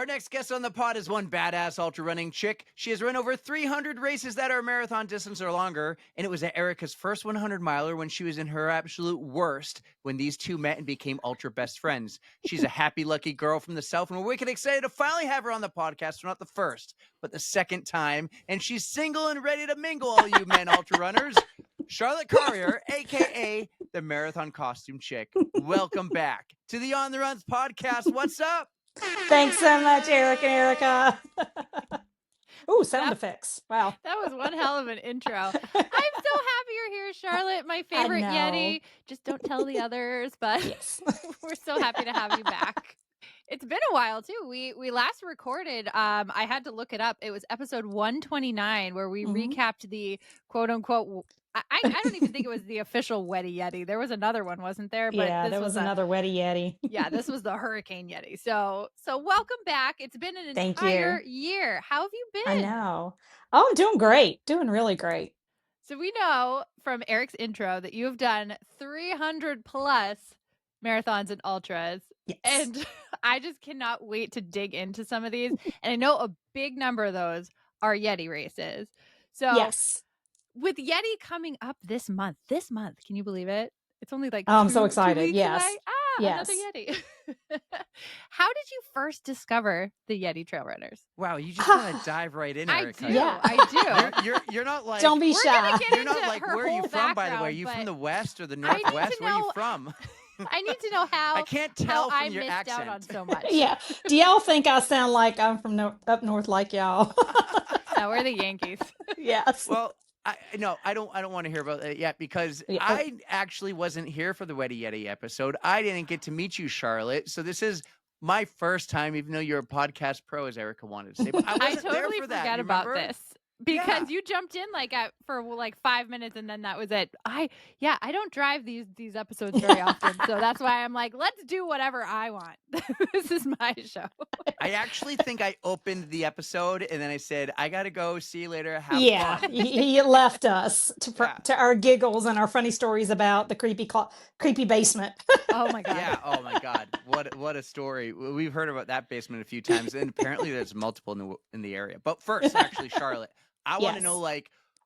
Our next guest on the pod is one badass ultra running chick. She has run over 300 races that are marathon distance or longer, and it was at Erica's first 100 miler when she was in her absolute worst when these two met and became ultra best friends. She's a happy, lucky girl from the South, and we're wicked excited to finally have her on the podcast for not the first, but the second time, and she's single and ready to mingle, all you men ultra runners. Charlotte Corriher, aka the Marathon Costume Chick. Welcome back to the On the Runs podcast. What's up? Thanks so much, Eric and Erica. Ooh, sound effects. Wow. That was one hell of an intro. I'm so happy you're here, Charlotte. My favorite Yeti. Just don't tell the others, but yes. We're so happy to have you back. It's been a while too. We last recorded, I had to look it up. It was episode 129 where we recapped the quote unquote I don't even think it was the official Wetty Yeti. There was another one, wasn't there? But yeah, there was another Wetty Yeti. Yeah, this was the Hurricane Yeti. So welcome back. It's been an entire year. How have you been? I know. Oh, I'm doing great. Doing really great. So we know from Eric's intro that you have done 300 plus marathons and ultras. Yes. And I just cannot wait to dig into some of these. And I know a big number of those are Yeti races. So yes. With Yeti coming up this month, can you believe it? It's only like I'm so excited. Yes. Yes. Another Yeti. How did you first discover the Yeti Trail Runners? Wow, you just want to dive right in, Erica. I do. You're not like, don't be shy. You're not like, where are you from, by the way? Are you from the West or the Northwest? Where are you from? I need to know how. I can't tell from your missed accent. out on so much. Yeah. Do y'all think I sound like I'm from up north like y'all? No, we're the Yankees. Yes. Well, I don't want to hear about it yet because I actually wasn't here for the Wetty Yeti episode. I didn't get to meet you, Charlotte. So this is my first time, even though you're a podcast pro, as Erica wanted to say. But I totally forgot about this. Because you jumped in for 5 minutes and then that was it. I don't drive these episodes very often. So that's why I'm like, let's do whatever I want. This is my show. I actually think I opened the episode and then I said, I got to go. See you later. Have fun. He left us to our giggles and our funny stories about the creepy basement. Oh my God. Yeah. Oh my God. What a story. We've heard about that basement a few times and apparently there's multiple in the area. But first, actually, Charlotte, I want to know,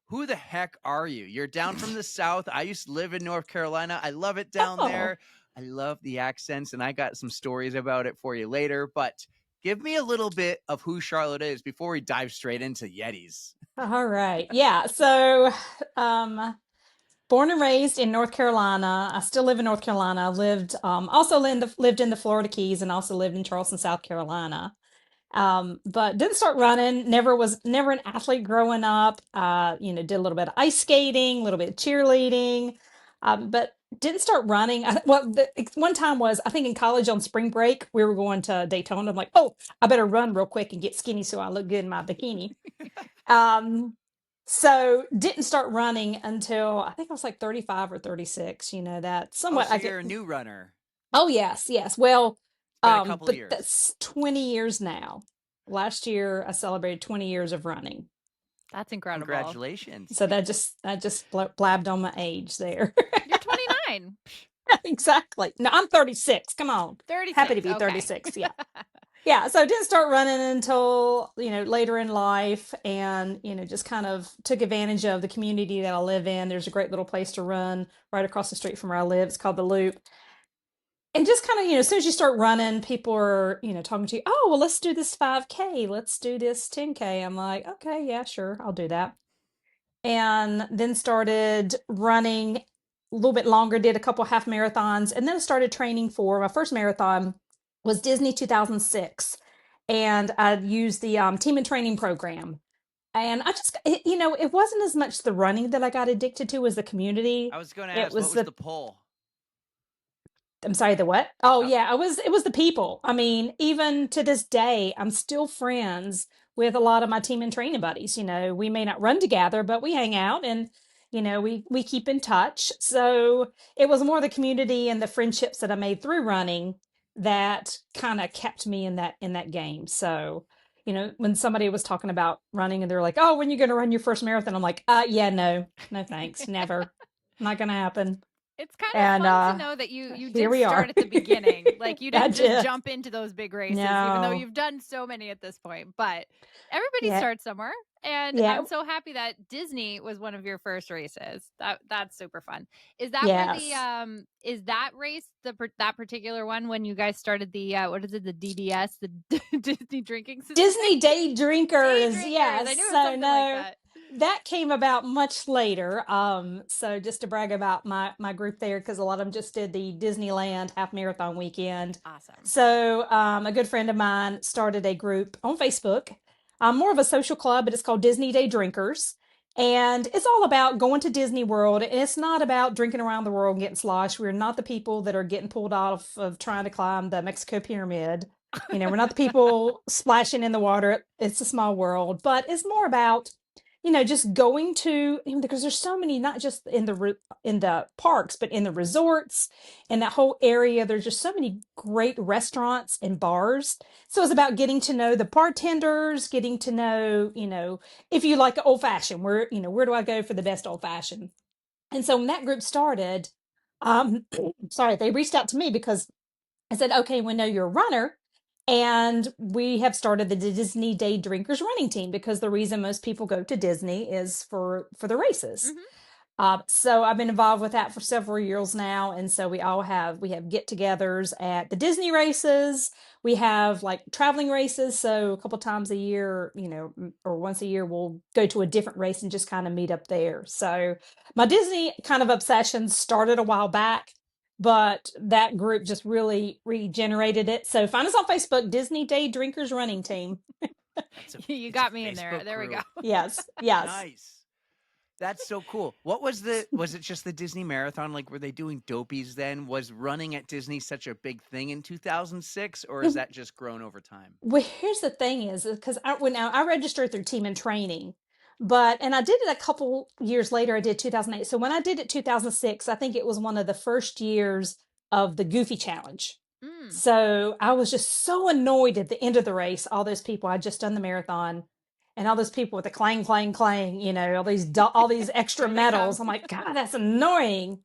who the heck are you? You're down from the South. I used to live in North Carolina. I love it down there. I love the accents, and I got some stories about it for you later. But give me a little bit of who Charlotte is before we dive straight into Yetis. All right. Yeah. So, born and raised in North Carolina. I still live in North Carolina. I lived in the Florida Keys and also lived in Charleston, South Carolina. But didn't start running, never an athlete growing up. Did a little bit of ice skating, a little bit of cheerleading, but didn't start running. One time was, I think in college on spring break, we were going to Daytona. I'm like, oh, I better run real quick and get skinny so I look good in my bikini. So didn't start running until I think I was like 35 or 36, that somewhat. So you're a new runner. Oh, yes. Well, a couple years. That's 20 years now. Last year, I celebrated 20 years of running. That's incredible. Congratulations. So that just blabbed on my age there. You're 29. Exactly. No, I'm 36. Come on. 36. Happy to be 36. Yeah. Yeah. So I didn't start running until, later in life and, just kind of took advantage of the community that I live in. There's a great little place to run right across the street from where I live. It's called the Loop. And just kind of, as soon as you start running, people are, talking to you, oh, well, let's do this 5K. Let's do this 10K. I'm like, okay, yeah, sure. I'll do that. And then started running a little bit longer, did a couple half marathons. And then I started training for my first marathon was Disney 2006. And I used the team and training program. And I just, it wasn't as much the running that I got addicted to as the community. I was going to ask, what was the pull? I'm sorry, the what? Oh, yeah, it was the people. I mean, even to this day, I'm still friends with a lot of my team and training buddies. We may not run together, but we hang out and, we keep in touch. So it was more the community and the friendships that I made through running that kind of kept me in that game. So, when somebody was talking about running and they're like, oh, when are you going to run your first marathon? I'm like, no, thanks. Never. Not going to happen. It's kind of And fun to know that you here did we start are. at the beginning. Like you I didn't just did. jump into those big races, even though No. you've done so many at this point. But everybody Yeah. starts somewhere. And Yeah. I'm so happy that Disney was one of your first races. That's super fun. Is that where the Yes. is that race that particular one when you guys started the what is it, the DDS, the Disney Drinking Society? Disney Day Day Drinkers. Drinkers. Yes. I knew it was So something like no, that. that came about much later. So just to brag about my group there, because a lot of them just did the Disneyland half marathon weekend. Awesome. So a good friend of mine started a group on Facebook, more of a social club, but it's called Disney Day Drinkers. And it's all about going to Disney World. And it's not about drinking around the world and getting sloshed. We're not the people that are getting pulled off of trying to climb the Mexico Pyramid. We're not the people splashing in the water. It's a small world, but it's more about, just going to, because there's so many, not just in the parks, but in the resorts and that whole area. There's just so many great restaurants and bars. So it's about getting to know the bartenders, getting to know, if you like old fashioned, where do I go for the best old fashioned? And so when that group started, sorry, they reached out to me because I said, okay, we know you're a runner. And we have started the Disney Day Drinkers running team because the reason most people go to Disney is for the races. Mhm. So I've been involved with that for several years now. And so we have get-togethers at the Disney races. We have like traveling races. So a couple times a year, or once a year, we'll go to a different race and just kind of meet up there. So my Disney kind of obsession started a while back, but that group just really regenerated it. So find us on Facebook, Disney Day Drinkers Running Team. You got me in there. There we go. Yes. Yes. Nice. That's so cool. What was it just the Disney Marathon? Like, were they doing dopies then? Was running at Disney such a big thing in 2006, or is that just grown over time? Well, here's the thing is because I registered through Team and Training, and I did it a couple years later. I did 2008. So when I did it 2006, I think it was one of the first years of the Goofy Challenge. Mm. So I was just so annoyed at the end of the race. All those people I'd just done the marathon, and all those people with the clang, clang, clang. All these extra medals. I'm like, God, that's annoying.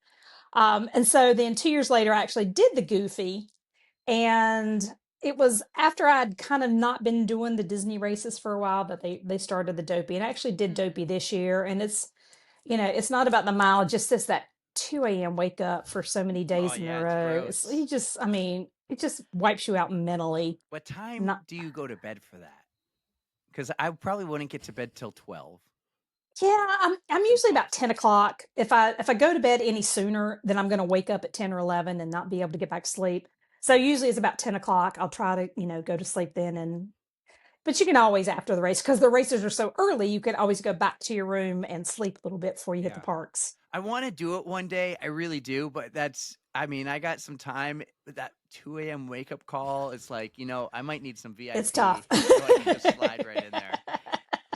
And so then 2 years later, I actually did the Goofy, and it was after I'd kind of not been doing the Disney races for a while that they started the Dopey, and I actually did Dopey this year. And it's not about the mile, just that 2 a.m. wake up for so many days in a row. It just wipes you out mentally. What time do you go to bed for that? Because I probably wouldn't get to bed till 12. Yeah, I'm usually about 10 o'clock. If I go to bed any sooner, then I'm going to wake up at 10 or 11 and not be able to get back to sleep. So usually it's about 10 o'clock. I'll try to, go to sleep then. But you can always after the race, because the races are so early, you can always go back to your room and sleep a little bit before you hit the parks. I want to do it one day. I really do. But I got some time. But that 2 a.m. wake up call, it's like, I might need some VIP. It's tough. So I can just slide right in there.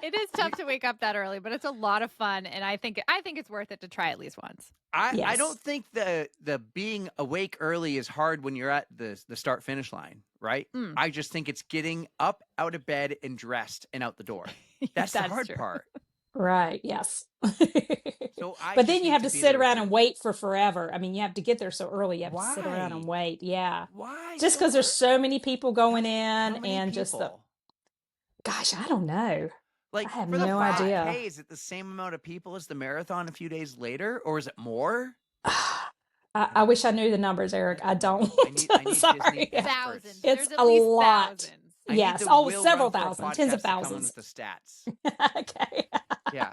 It is tough to wake up that early, but it's a lot of fun, and I think it's worth it to try at least once. I don't think the being awake early is hard when you're at the start finish line, right? I just think it's getting up out of bed and dressed and out the door. That's the hard part. Right. Yes. So but then you have to sit around and wait for forever. I mean, you have to get there so early. You have Why? to sit around and wait. Yeah. Why? Just because there's so many people going How in many and people? gosh, I don't know. Like, I have for the no idea. 5K, is it the same amount of people as the marathon a few days later, or is it more? I wish I knew the numbers, Eric. I don't. I need Sorry. Disney Thousands. It's There's at a least lot. thousands. Yes. Several thousand, tens of thousands. With the stats. Okay. Yeah.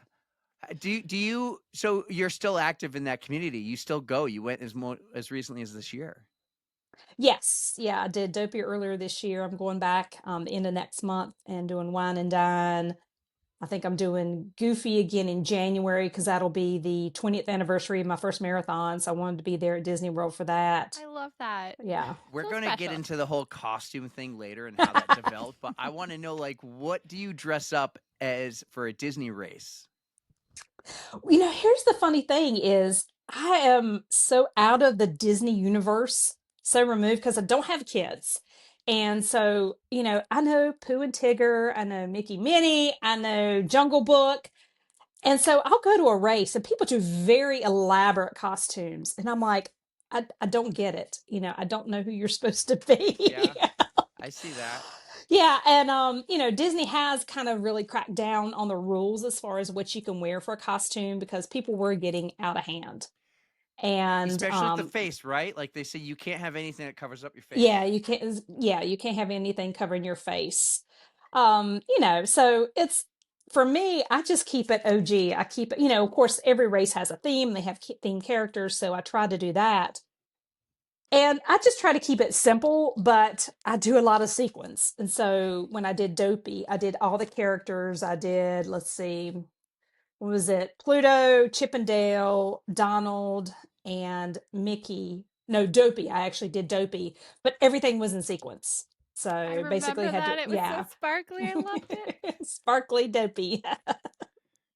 Do you? So you're still active in that community? You still go? You went as recently as this year? Yes. Yeah, I did Dopey earlier this year. I'm going back the end of next month and doing Wine and Dine. I think I'm doing Goofy again in January because that'll be the 20th anniversary of my first marathon. So I wanted to be there at Disney World for that. I love that. Yeah. We're So going to get special. into the whole costume thing later and how that developed, but I want to know, like, what do you dress up as for a Disney race? Here's the funny thing is I am so out of the Disney universe, so removed because I don't have kids. And so, I know Pooh and Tigger, I know Mickey Minnie, I know Jungle Book. And so I'll go to a race and people do very elaborate costumes. And I'm like, I don't get it. I don't know who you're supposed to be. Yeah, I see that. Yeah, and Disney has kind of really cracked down on the rules as far as what you can wear for a costume because people were getting out of hand. And Especially the face, right? Like they say you can't have anything that covers up your face. you can't have anything covering your face. So it's for me, I just keep it OG. I keep it, of course, every race has a theme, they have themed characters, so I try to do that. And I just try to keep it simple, but I do a lot of sequence. And so when I did Dopey, I did all the characters. I did, let's see, what was it? Pluto, Chippendale, Donald, and Mickey. No, Dopey. I actually did Dopey, but everything was in sequence. I So basically remember had to, that. It was so sparkly. I loved it. Sparkly Dopey.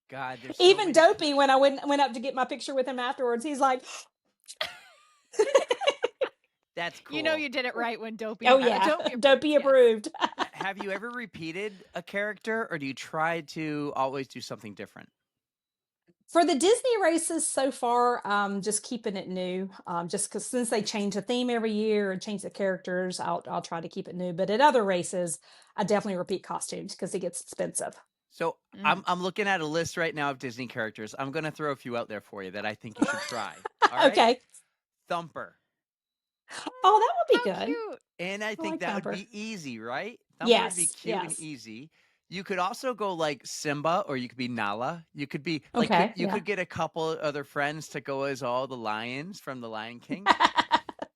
God, there's so Even many. Dopey, when I went up to get my picture with him afterwards, he's like, That's cool. You know you did it right when Dopey. oh yeah, Dopey yes. approved. Have you ever repeated a character, or do you try to always do something different? For the Disney races so far, just keeping it new. Just because since they change the theme every year and change the characters, I'll try to keep it new. But at other races, I definitely repeat costumes because it gets expensive. So I'm looking at a list right now of Disney characters. I'm going to throw a few out there for you that I think you should try. All right? Okay. Thumper. Oh, that would be How good. cute. And I think like that Thumper. would be easy, right? Thumper would be Yes, cute and yes. easy. You could also go like Simba, or you could be Nala. You could be like Okay, you yeah. could get a couple other friends to go as all the lions from the Lion King.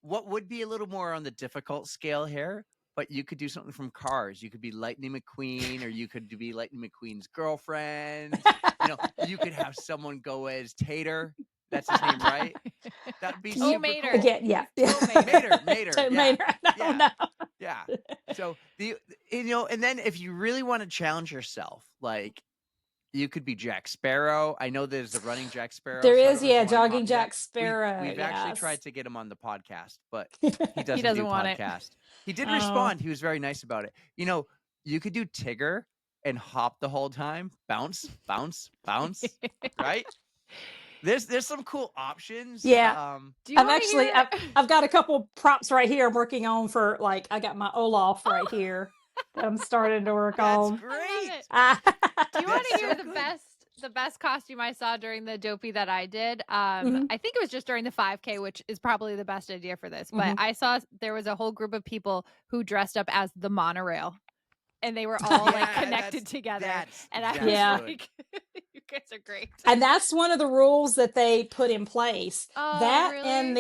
What would be a little more on the difficult scale here, but you could do something from Cars. You could be Lightning McQueen, or you could be Lightning McQueen's girlfriend. You could have someone go as Tater. That's his name, right? That'd be super Mater. cool. Again, yeah. Mater. Toad Yeah. Mater. Yeah. No. Yeah. So and then if you really want to challenge yourself, like you could be Jack Sparrow. I know there's a running Jack Sparrow. There so I is, don't know if you wanna Jogging copy Jack that. Sparrow. We've actually yes. tried to get him on the podcast, but he doesn't do want it. podcast. He did Oh. respond. He was very nice about it. You could do Tigger and hop the whole time, bounce, bounce, bounce, right? There's some cool options. Yeah. Do you I'm wanna actually hear- I've got a couple props right here I'm working on for I got my Olaf right here that I'm starting to work That's on. great. Do you want That's to hear so the good. best costume I saw during the Dopey that I did? Mhm. I think it was just during the 5K, which is probably the best idea for this. But Mhm. I saw there was a whole group of people who dressed up as the monorail, and they were all like Yeah, connected together. And I was Yeah. like, "You guys are great." And that's one of the rules that they put in place. Oh, That really? and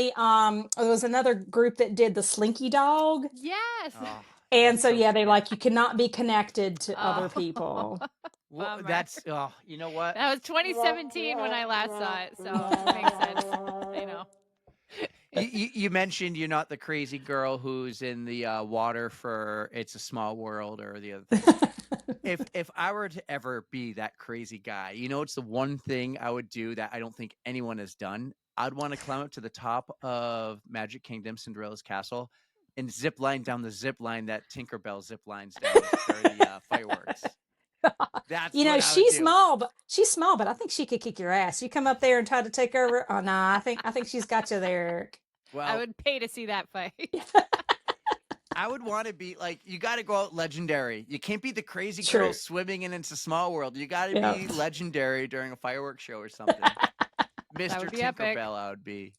there was another group that did the Slinky Dog. Yes. Oh, And that's so yeah, cool. they you cannot be connected to other Oh. people. Well, Bummer. you know what? That was 2017 when I last saw it, so it makes sense. I know. You mentioned you're not the crazy girl who's in the water for It's a Small World or the other thing. If I were to ever be that crazy guy, it's the one thing I would do that I don't think anyone has done. I'd want to climb up to the top of Magic Kingdom, Cinderella's castle, and zip line down the zip line that Tinkerbell zip lines down for the fireworks. That's what I would she's do. small, but I think she could kick your ass. You come up there and try to take over. Oh no, I think she's got you there, Eric. Well, I would pay to see that fight. I would want to be you got to go out legendary. You can't be the crazy True. girl swimming in It's a Small World. You got to Yeah. be legendary during a fireworks show or something. Mr. would be epic. Tinkerbell, I would be.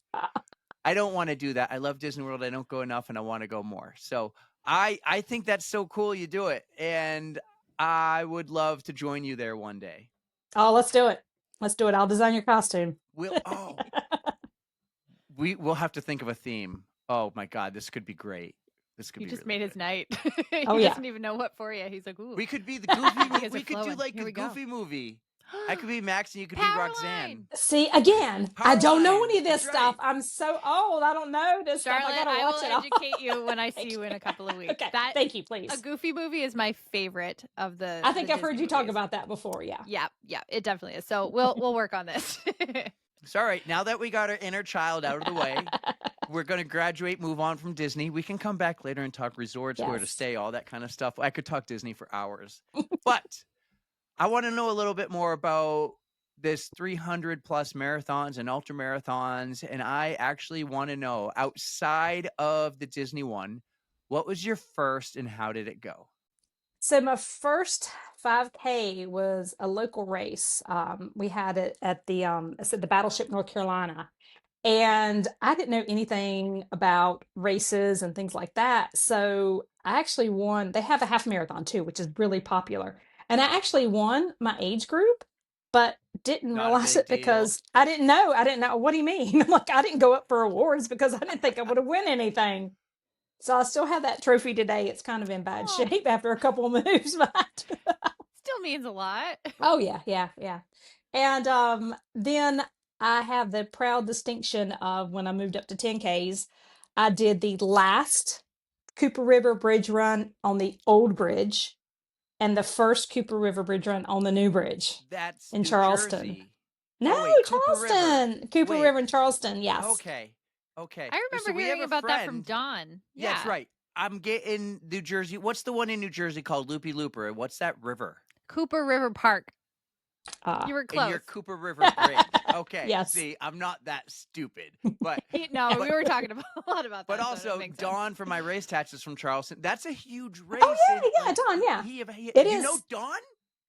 I don't want to do that. I love Disney World. I don't go enough, and I want to go more. So I think that's so cool you do it, and I would love to join you there one day. Oh, let's do it. I'll design your costume. We'll have to think of a theme. Oh my God, this could be great. This could He be just really made his good. night. Oh, He yeah. doesn't even know what for you. He's like, ooh. We could be the Goofy movie. guys are We could do flowing. like Here the we go. Goofy movie. I could be Max and you could be Powerline. Roxanne. See, again, I don't know Powerline. any of this That's stuff. right. I'm so old. I don't know this Charlotte, stuff. I gotta I watch will it all. educate you when I see Thank you in you. a couple of weeks. Okay, That thank you, please. a Goofy movie is my favorite of the. I think the I've heard Disney you talk movies. about that before. Yeah. Yeah, it definitely is. So we'll work on this. So, all right, now that we got our inner child out of the way, we're going to graduate, move on from Disney. We can come back later and talk resorts, where to Yes. stay, all that kind of stuff. I could talk Disney for hours. But I want to know a little bit more about this 300 plus marathons and ultra marathons, and I actually want to know, outside of the Disney one, what was your first and how did it go? So my first 5K was a local race. We had it at it's at the Battleship, North Carolina. And I didn't know anything about races and things like that. So I actually won. They have a half marathon too, which is really popular. And I actually won my age group, but didn't Not a realize big it deal. because I didn't know. I didn't know. What do you mean? I'm like, I didn't go up for awards because I didn't think I would have won anything. So I still have that trophy today. It's kind of in bad Oh. shape after a couple of moves, but Still means a lot. oh yeah. And then I have the proud distinction of when I moved up to 10Ks, I did the last Cooper River Bridge run on the old bridge and the first Cooper River Bridge run on the new bridge That's in New Charleston. Jersey. No, Oh, wait, Cooper River. Charleston. Cooper Wait. River in Charleston, yes. Okay. I remember So we hearing have a about that from friend- Dawn. Yeah, that's right. I'm getting New Jersey. What's the one in New Jersey called Loopy Looper? What's that river? Cooper River Park. Ah. You were In close. your Cooper River Bridge. Okay. Yes. See, I'm not that stupid. But No, we were talking about a lot about that. but so also it makes sense. Dawn from my race tats is from Charleston. That's a huge race. Oh yeah, Don, yeah. It You is. know Dawn?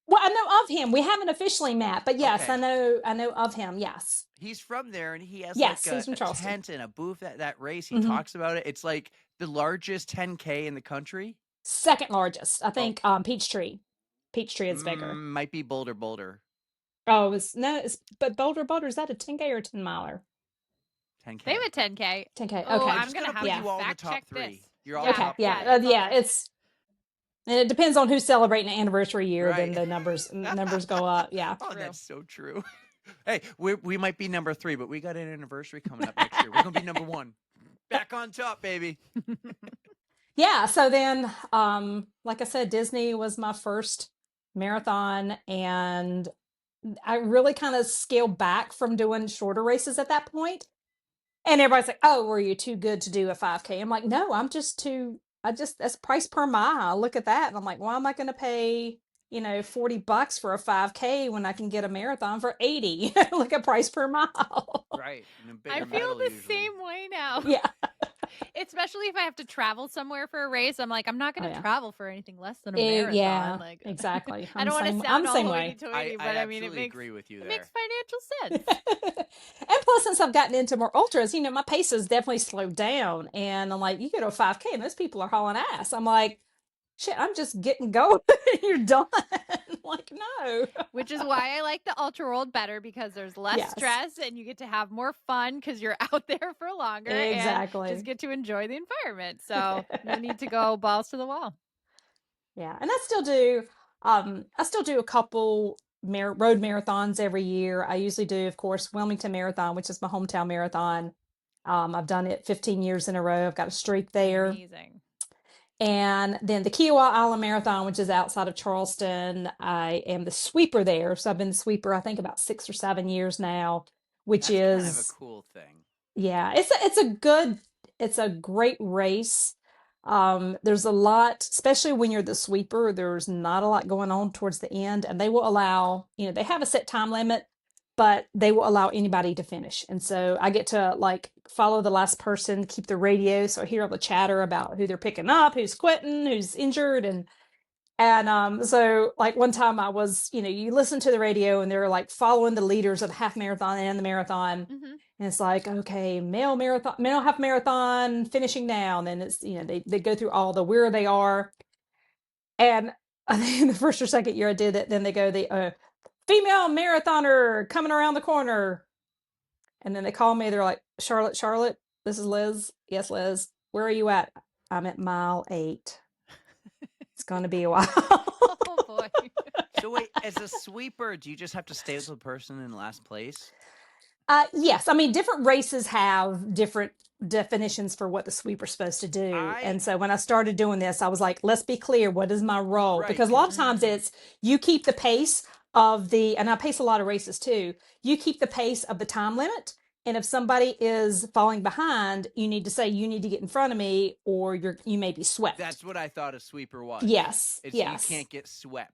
Well, I know of him. We haven't officially met, but yes, Okay. I know of him. Yes. He's from there, and he has Yes, like he's from a Charleston. tent and a booth at that race. He Mhm. talks about it. It's like the largest 10K in the country. Second largest, I think. Peachtree. Peachtree is bigger. Might be Boulder. Oh, but Boulder, is that a 10K or a 10 miler? 10K. They have a 10K. 10K. Oh, Okay. I'm just gonna gonna have put to you all in the fact top check 3. this. You're all Yeah. Okay. top Yeah. it's all Yeah. good. And it depends on who's celebrating an anniversary year. Right. Then the numbers go up. Yeah. Oh, True. that's so true. Hey, we might be number 3, but we got an anniversary coming up next year. We're gonna be number 1. Back on top, baby. Yeah. So then, like I said, Disney was my first marathon, and I really kind of scaled back from doing shorter races at that point. And everybody's like, "Oh, were you too good to do a 5K?" I'm like, "No, that's price per mile. Look at that." And I'm like, "Why am I going to pay, $40 for a 5K when I can get a marathon for 80?" Look at price per mile. Right. And a bigger I feel medal the usually. same way now. Yeah. Especially if I have to travel somewhere for a race. I'm like, I'm not going to Oh, yeah. travel for anything less than a marathon. Yeah, Like, exactly. I don't want to I'm sound the all same way. hoity-toity, but I mean, it absolutely makes agree with you it there. makes financial sense. And plus, since I've gotten into more ultras, my pace has definitely slowed down. And I'm like, you go to a 5K and those people are hauling ass. I'm like, shit, I'm just getting going. You're done. Like, no. Which is why I like the ultra rolled better because there's less Yes. stress and you get to have more fun because you're out there for longer Exactly. and just get to enjoy the environment. So you need to go balls to the wall. Yeah. And I still do a couple road marathons every year. I usually do, of course, Wilmington Marathon, which is my hometown marathon. I've done it 15 years in a row. I've got a streak there. Amazing. And then the Kiowa Island Marathon, which is outside of Charleston, I am the sweeper there. So I've been the sweeper, I think, about 6 or 7 years now, which That's is kind of a cool thing. yeah, it's a great race. There's a lot, especially when you're the sweeper, there's not a lot going on towards the end, and they will allow, they have a set time limit, but they will allow anybody to finish. And so I get to like follow the last person, keep the radio, so I hear all the chatter about who they're picking up, who's quitting, who's injured, and so like one time I was, you listen to the radio and they're like following the leaders of the half marathon and the marathon. Mm-hmm. And it's like, okay, male half marathon finishing now. And then it's, they go through all the where they are. And I think the first or second year I did it, then they go, the female marathoner coming around the corner. And then they call me, they're like, Charlotte, this is Liz. Yes, Liz. Where are you at? I'm at mile 8. It's going to be a while. Oh boy. So wait, as a sweeper, do you just have to stay with the person in last place? Yes. I mean, different races have different definitions for what the sweeper's supposed to do. And so when I started doing this, I was like, let's be clear. What is my role? Right, Because a lot of times it's you keep the pace and I pace a lot of races too. You keep the pace of the time limit. And if somebody is falling behind, you need to say, you need to get in front of me or you may be swept. That's what I thought a sweeper was. Yes. It's Yes. You can't get swept.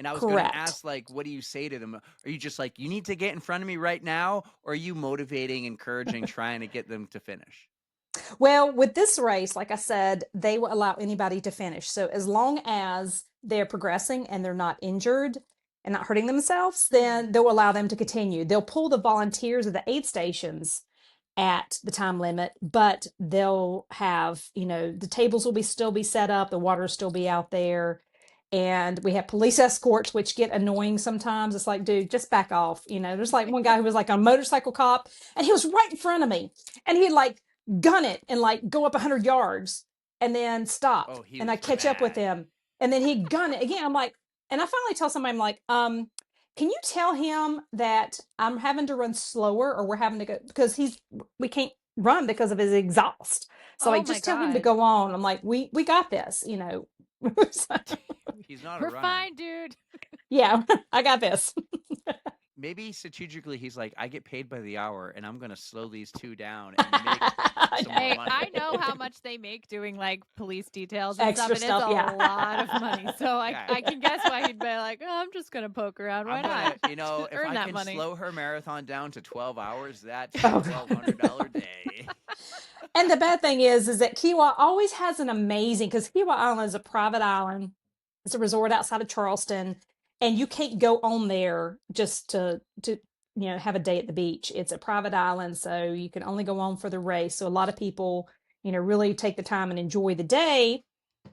And I was going to Correct. ask, like, what do you say to them? Are you just like, you need to get in front of me right now? Or are you motivating, encouraging, trying to get them to finish? Well, with this race, like I said, they will allow anybody to finish. So as long as they're progressing and they're not injured and not hurting themselves, then they'll allow them to continue. They'll pull the volunteers of the aid stations at the time limit, but they'll have, the tables will still be set up, the water will still be out there. And we have police escorts, which get annoying sometimes. It's like, dude, just back off. There's like one guy who was like a motorcycle cop and he was right in front of me and he'd like gun it and like go up 100 yards and then stop. Oh, he And was I catch up with bad. him and then he'd gun it again. I'm like, and I finally tell somebody, I'm like, can you tell him that I'm having to run slower or we're having to go because we can't run because of his exhaust. So Oh like my just tell him to God. go on. I'm like, we got this, So, He's not a We're runner. fine, dude. yeah, I got this. Maybe strategically, he's like, I get paid by the hour, and I'm going to slow these two down and make some more Hey, money. I know how much they make doing like police details and Extra stuff, and stuff, it's a yeah. lot of money. So Yeah. I can guess why he'd be like, oh, I'm just gonna poke around. Why I'm not? gonna, if Earn I that can money. slow her marathon down to 12 hours, that's a Oh, $1,200 day. And the bad thing is that Kiwa always has an amazing, because Kiwa Island is a private island. It's a resort outside of Charleston, and you can't go on there just to have a day at the beach. It's a private island, so you can only go on for the race. So a lot of people, really take the time and enjoy the day,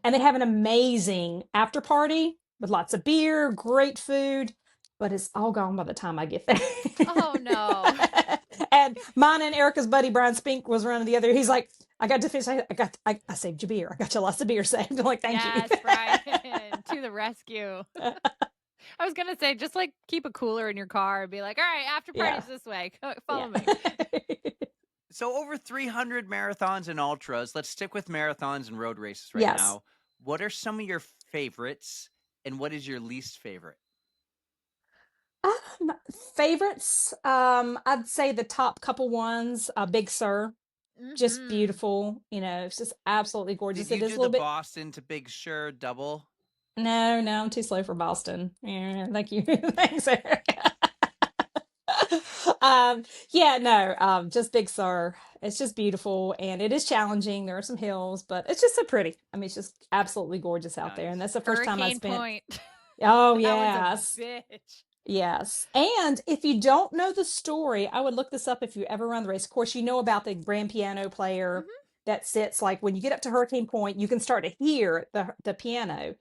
and they have an amazing after party with lots of beer, great food, but it's all gone by the time I get there. Oh no. And mine and Erica's buddy Brian Spink was running the other. He's like, I got to finish. I saved you beer. I got you lots of beer saved. I'm like, thank Yes, you. Brian, to the rescue. I was gonna say, just like keep a cooler in your car and be like, all right, after party's this way. Follow me. So over 300 marathons and ultras. Let's stick with marathons and road races right Yes. now. What are some of your favorites, and what is your least favorite? Favorites, I'd say the top couple ones, Big Sur, just Mhm. beautiful. It's just absolutely gorgeous. Did you It is do a the little bit. Boston to Big Sur double? No, I'm too slow for Boston. Yeah, thank you. Thanks, Eric. Yeah, no, just Big Sur. It's just beautiful and it is challenging. There are some hills, but it's just so pretty. I mean, it's just absolutely gorgeous out there. And Nice. that's the first time I Hurricane spent. Point. Oh, That yes. was a bitch. Yes. And if you don't know the story, I would look this up if you ever run the race. Of course, you know about the grand piano player that sits like when you get up to Hurricane Point, you can start to hear the piano.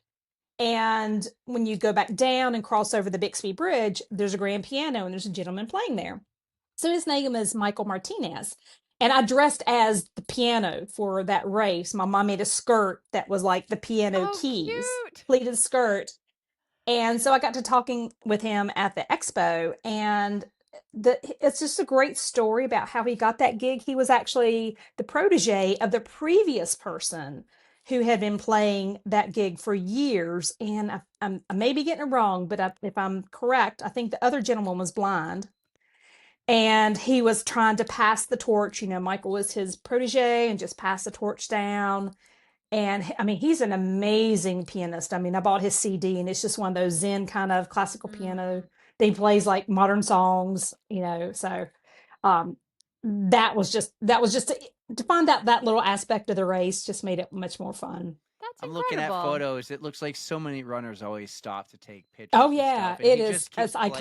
And when you go back down and cross over the Bixby Bridge, there's a grand piano and there's a gentleman playing there. So his name is Michael Martinez. And I dressed as the piano for that race. My mom made a skirt that was like the piano Oh, keys, cute. pleated skirt. And so I got to talking with him at the expo, and it's just a great story about how he got that gig. He was actually the protege of the previous person who had been playing that gig for years. And I may be getting it wrong, but if I'm correct, I think the other gentleman was blind. And he was trying to pass the torch. Michael was his protege and just pass the torch down. And I mean, he's an amazing pianist. I mean, I bought his CD and it's just one of those Zen kind of classical piano. He plays like modern songs, so um that was just to find out that little aspect of the race just made it much more fun. That's I'm looking at incredible. photos. It looks like so many runners always stop to take pictures. Oh and yeah, stuff, and it he is. just keeps It's playing.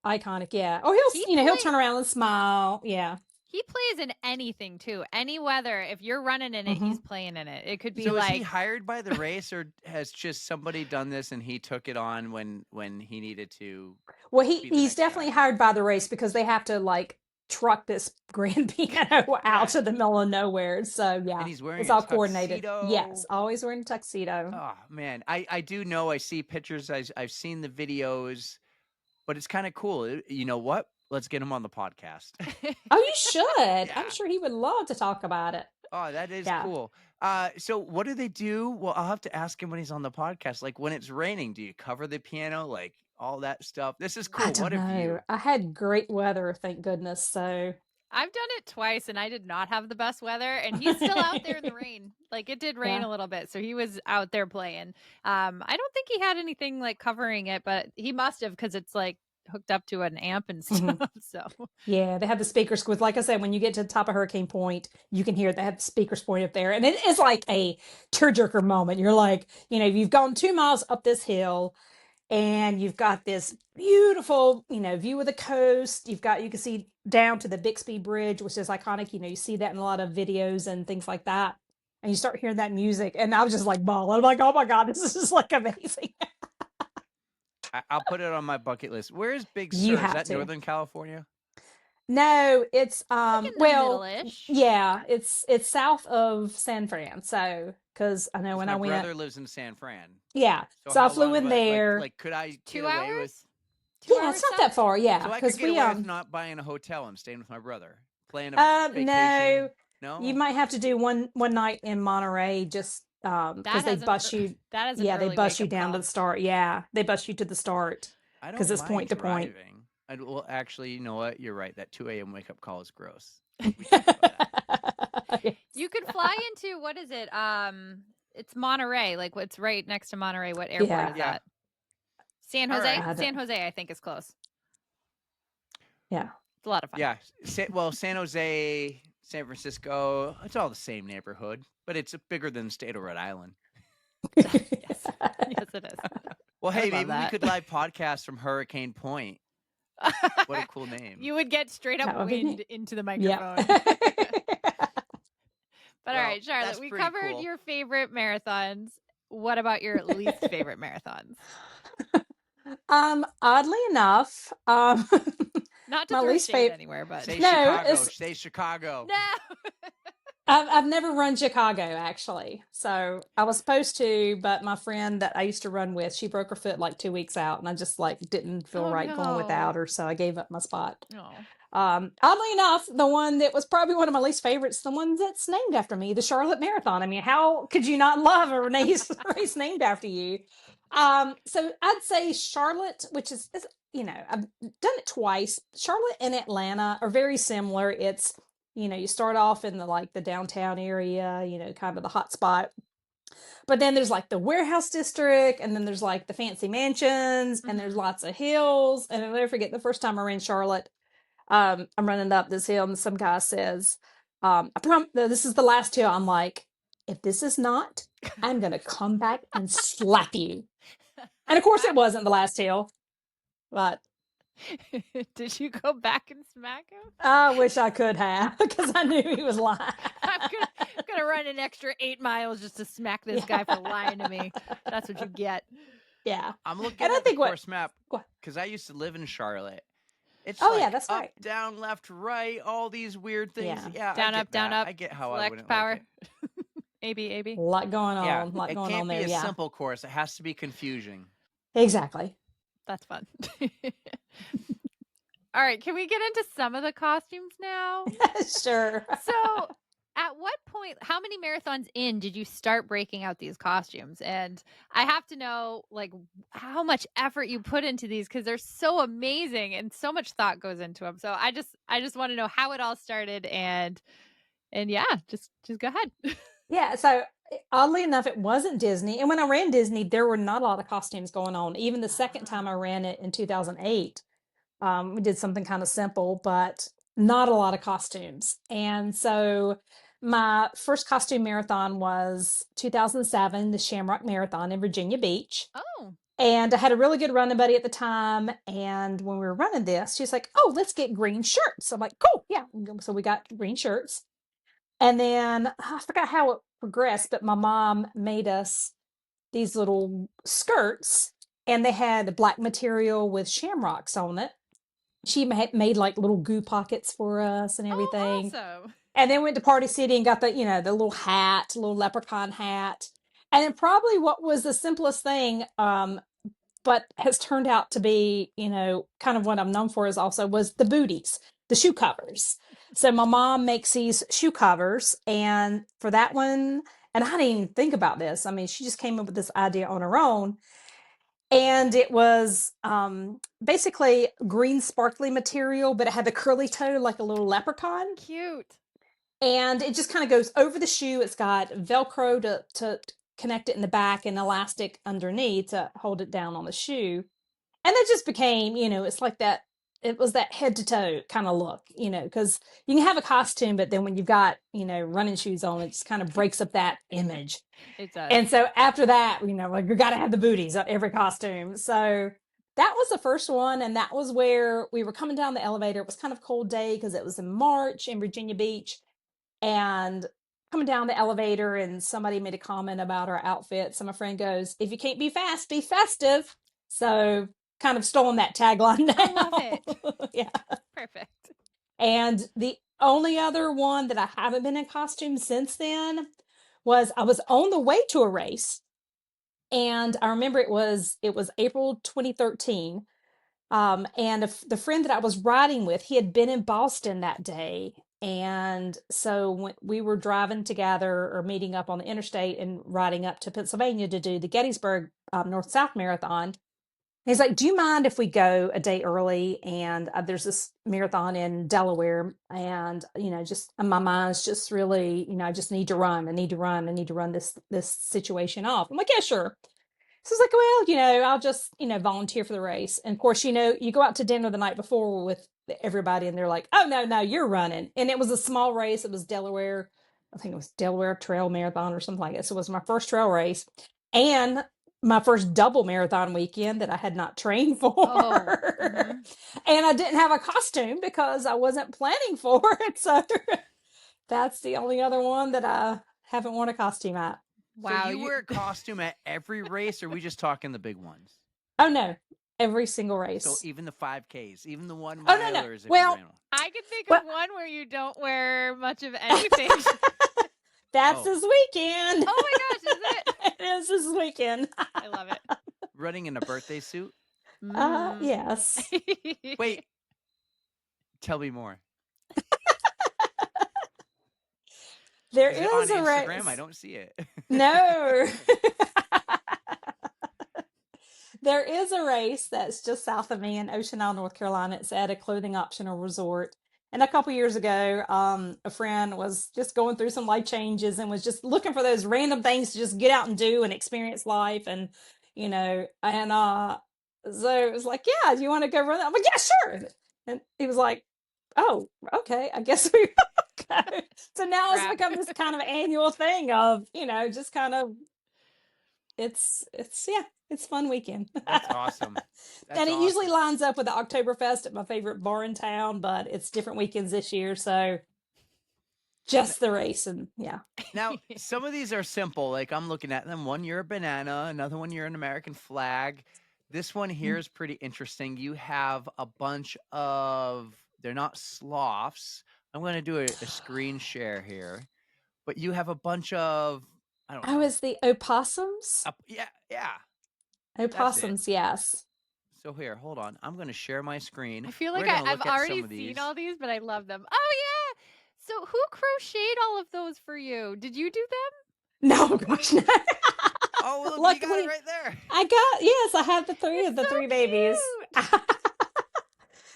iconic. Yeah. Oh, He he'll turn around and smile. Yeah. He plays in anything too. Any weather. If you're running in it, he's playing in it. It could be So is he like hired by the race, or has just somebody done this and he took it on when he needed to? Well, be the he's next definitely guy? hired by the race because they have to like truck this grand piano out to the middle of nowhere. So yeah, And he's wearing it's a all coordinated. tuxedo. Yes, always wearing a tuxedo. Oh man, I do know. I see pictures. I've seen the videos, but it's kind of cool. You know what? Let's get him on the podcast. Oh, you should. Yeah. I'm sure he would love to talk about it. Oh, that is Yeah. cool. So what do they do? Well, I'll have to ask him when he's on the podcast. Like when it's raining, do you cover the piano? Like all that stuff. This is cool. I don't What have know. you? I had great weather, thank goodness. So I've done it twice and I did not have the best weather, and he's still out there in the rain. Like, it did rain a little bit, so he was out there playing. I don't think he had anything like covering it, but he must have, because it's like hooked up to an amp and stuff. So yeah, they have the speakers with, like I said, when you get to the top of Hurricane Point, you can hear they have the speakers point up there, and it is like a tearjerker moment. You're like, you've gone 2 miles up this hill, and you've got this beautiful, view of the coast. You can see down to the Bixby Bridge, which is iconic. You see that in a lot of videos and things like that. And you start hearing that music, and I was just like bawling. I'm like, oh my God, this is like amazing. I'll put it on my bucket list. Where is Big You Sur? Is have that to. Northern California? No, it's like in the middle-ish. yeah, it's south of San Fran. So, because I know when I My went, brother lives in San Fran. yeah, so how I flew long in of a- there. Like, could I 2 get away hours? with? 2 Yeah, hours it's not south? that far. Yeah, So I because could get we away with not buying a hotel and staying with my brother, playing a vacation. no, No, you might have to do one night in Monterey, just because they bus you. That is Yeah, they early bus you wake-up down to call. the start. Yeah, they bus you to the start I don't because it's mind point to point. driving. Well, actually, you know what? You're right. That 2 a.m. wake up call is gross. We talked about that. Yes. You could fly into, what is it? It's Monterey. Like, what's right next to Monterey? What airport is that? San All Jose? right. San Jose, I think, is close. Yeah. It's a lot of fun. Yeah. San Jose, San Francisco, it's all the same neighborhood, but it's bigger than the state of Rhode Island. Yes. Yes, it is. Well, I hey, love maybe we that. could live podcast from Hurricane Point. What a cool name. You would get straight That up would be wind neat. into the Yeah. microphone. But all Well, right, Charlotte, that's we pretty covered cool. your favorite marathons. What about your least favorite marathons? Oddly enough, Not to my throw least shade favorite. anywhere, but Say No, Chicago. it's- Say Chicago. no. I've never run Chicago actually. So I was supposed to, but my friend that I used to run with, she broke her foot like 2 weeks out, and I just like didn't feel Oh, right going no. without her, so I gave up my spot. No. Oddly enough, the one that was probably one of my least favorites, the one that's named after me, the Charlotte Marathon. I mean, how could you not love a race named after you? So I'd say Charlotte, which is I've done it twice. Charlotte and Atlanta are very similar. It's, you start off in the downtown area, kind of the hot spot. But then there's like the warehouse district, and then there's like the fancy mansions, and there's lots of hills. And I'll never forget the first time I ran Charlotte. I'm running up this hill, and some guy says, this is the last hill. I'm like, if this is not, I'm going to come back and slap you. And of course, it wasn't the last hill, but Did you go back and smack him? I wish I could have, because I knew he was lying. I'm gonna run an extra 8 miles just to smack this guy for lying to me. That's what you get. Yeah. I'm looking And I at the think what- course map What? because I used to live in Charlotte. It's Oh, like yeah, that's up, right. down, left, right, all these weird things. Yeah. Down, I get up, down, that. up. I get how I Select wouldn't power. like it. AB. A lot going on. Yeah, A lot it going can't on be there. a Yeah. simple course. It has to be confusing. Exactly. That's fun. All right, can we get into some of the costumes now? Sure. So, at what point, how many marathons in did you start breaking out these costumes? And I have to know, like, how much effort you put into these, because they're so amazing and so much thought goes into them. So I just want to know how it all started, and yeah, just go ahead. Yeah, so oddly enough, it wasn't Disney. And when I ran Disney, there were not a lot of costumes going on. Even the second time I ran it in 2008, we did something kind of simple, but not a lot of costumes. And so my first costume marathon was 2007, the Shamrock Marathon in Virginia Beach. Oh. And I had a really good running buddy at the time. And when we were running this, she's like, oh, let's get green shirts. I'm like, cool. Yeah. So we got green shirts. And then I forgot how it progressed, but my mom made us these little skirts, and they had black material with shamrocks on it. She made like little goo pockets for us and everything. Oh, awesome. And then went to Party City and got the little hat, little leprechaun hat. And then probably what was the simplest thing, but has turned out to be, kind of what I'm known for was the booties, the shoe covers. So my mom makes these shoe covers, and for that one, and I didn't even think about this. I mean, she just came up with this idea on her own. And it was basically green sparkly material, but it had the curly toe like a little leprechaun. Cute. And it just kind of goes over the shoe. It's got Velcro to connect it in the back and elastic underneath to hold it down on the shoe. And that just became, it's like that. It was that head to toe kind of look, because you can have a costume, but then when you've got, running shoes on, it just kind of breaks up that image. It does. And so after that, like you got to have the booties on every costume. So that was the first one. And that was where we were coming down the elevator. It was kind of a cold day because it was in March in Virginia Beach. And coming down the elevator, and somebody made a comment about our outfit. So my friend goes, "If you can't be fast, be festive." So kind of stolen that tagline now. I love it. Yeah. Perfect. And the only other one that I haven't been in costume since then was I was on the way to a race. And I remember it was April 2013. And the friend that I was riding with, he had been in Boston that day. And so when we were driving together or meeting up on the interstate and riding up to Pennsylvania to do the Gettysburg North-South Marathon, he's like, "Do you mind if we go a day early? And there's this marathon in Delaware. And, just my mind's just really, I just need to run. I need to run. I need to run this situation off." I'm like, "Yeah, sure." So it's like, "Well, I'll just, volunteer for the race." And of course, you go out to dinner the night before with everybody and they're like, "Oh, no, you're running." And it was a small race. It was Delaware. I think it was Delaware Trail Marathon or something like that. So it was my first trail race and my first double marathon weekend that I had not trained for. Oh, mhm. And I didn't have a costume because I wasn't planning for it. So that's the only other one that I haven't worn a costume at. Wow. So you wear a costume at every race, or are we just talking the big ones? Oh, no. Every single race. So even the 5Ks, even the 1 Oh, no. milers. Well, I can think of one where you don't wear much of anything. That's this weekend. Oh my gosh, is it? It is this weekend. I love it. Running in a birthday suit? Yes. Wait. Tell me more. There Is it is on a Instagram? race. I don't see it. No. There is a race that's just south of me in Ocean Isle, North Carolina. It's at a clothing optional resort. And a couple years ago, a friend was just going through some life changes and was just looking for those random things to just get out and do and experience life. And, so it was like, "Yeah, do you want to go run that?" I'm like, "Yeah, sure." And he was like, "Oh, okay, I guess we will go." So now it's become this kind of annual thing of, just kind of, it's fun weekend. That's awesome. And it usually lines up with the Oktoberfest at my favorite bar in town, but it's different weekends this year. So just the race. And yeah. Now, some of these are simple. Like I'm looking at them. One, you're a banana. Another one, you're an American flag. This one here is pretty interesting. You have a bunch of, they're not sloths. I'm going to do a screen share here. But you have a bunch of, I don't know. Oh, is the opossums? Yeah. Opossums, yes. So here, hold on. I'm going to share my screen. I feel like I've already seen all these, but I love them. Oh, yeah. So who crocheted all of those for you? Did you do them? No, gosh, no. Oh, look, luckily, you got it right there. Yes, I have the three babies.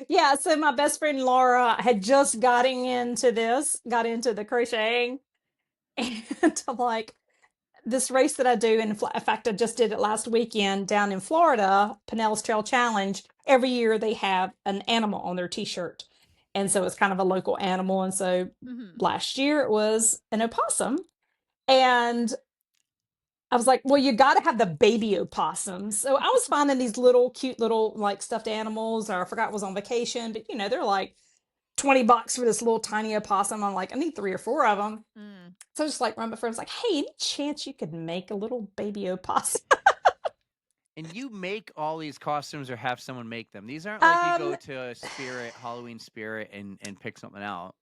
Yeah, so my best friend Laura had just got into the crocheting. And I'm like, this race that I do, and in fact, I just did it last weekend down in Florida, Pinellas Trail Challenge. Every year they have an animal on their t-shirt. And so it's kind of a local animal. And so last year it was an opossum. And I was like, well, you got to have the baby opossums. So I was finding these cute little like stuffed animals, or I forgot, was on vacation, but they're like $20 for this little tiny opossum. I'm like, I need 3 or 4 of them. So I just like run my friends like, "Hey, any chance you could make a little baby opossum?" And you make all these costumes or have someone make them? These aren't like you go to Halloween Spirit and pick something out.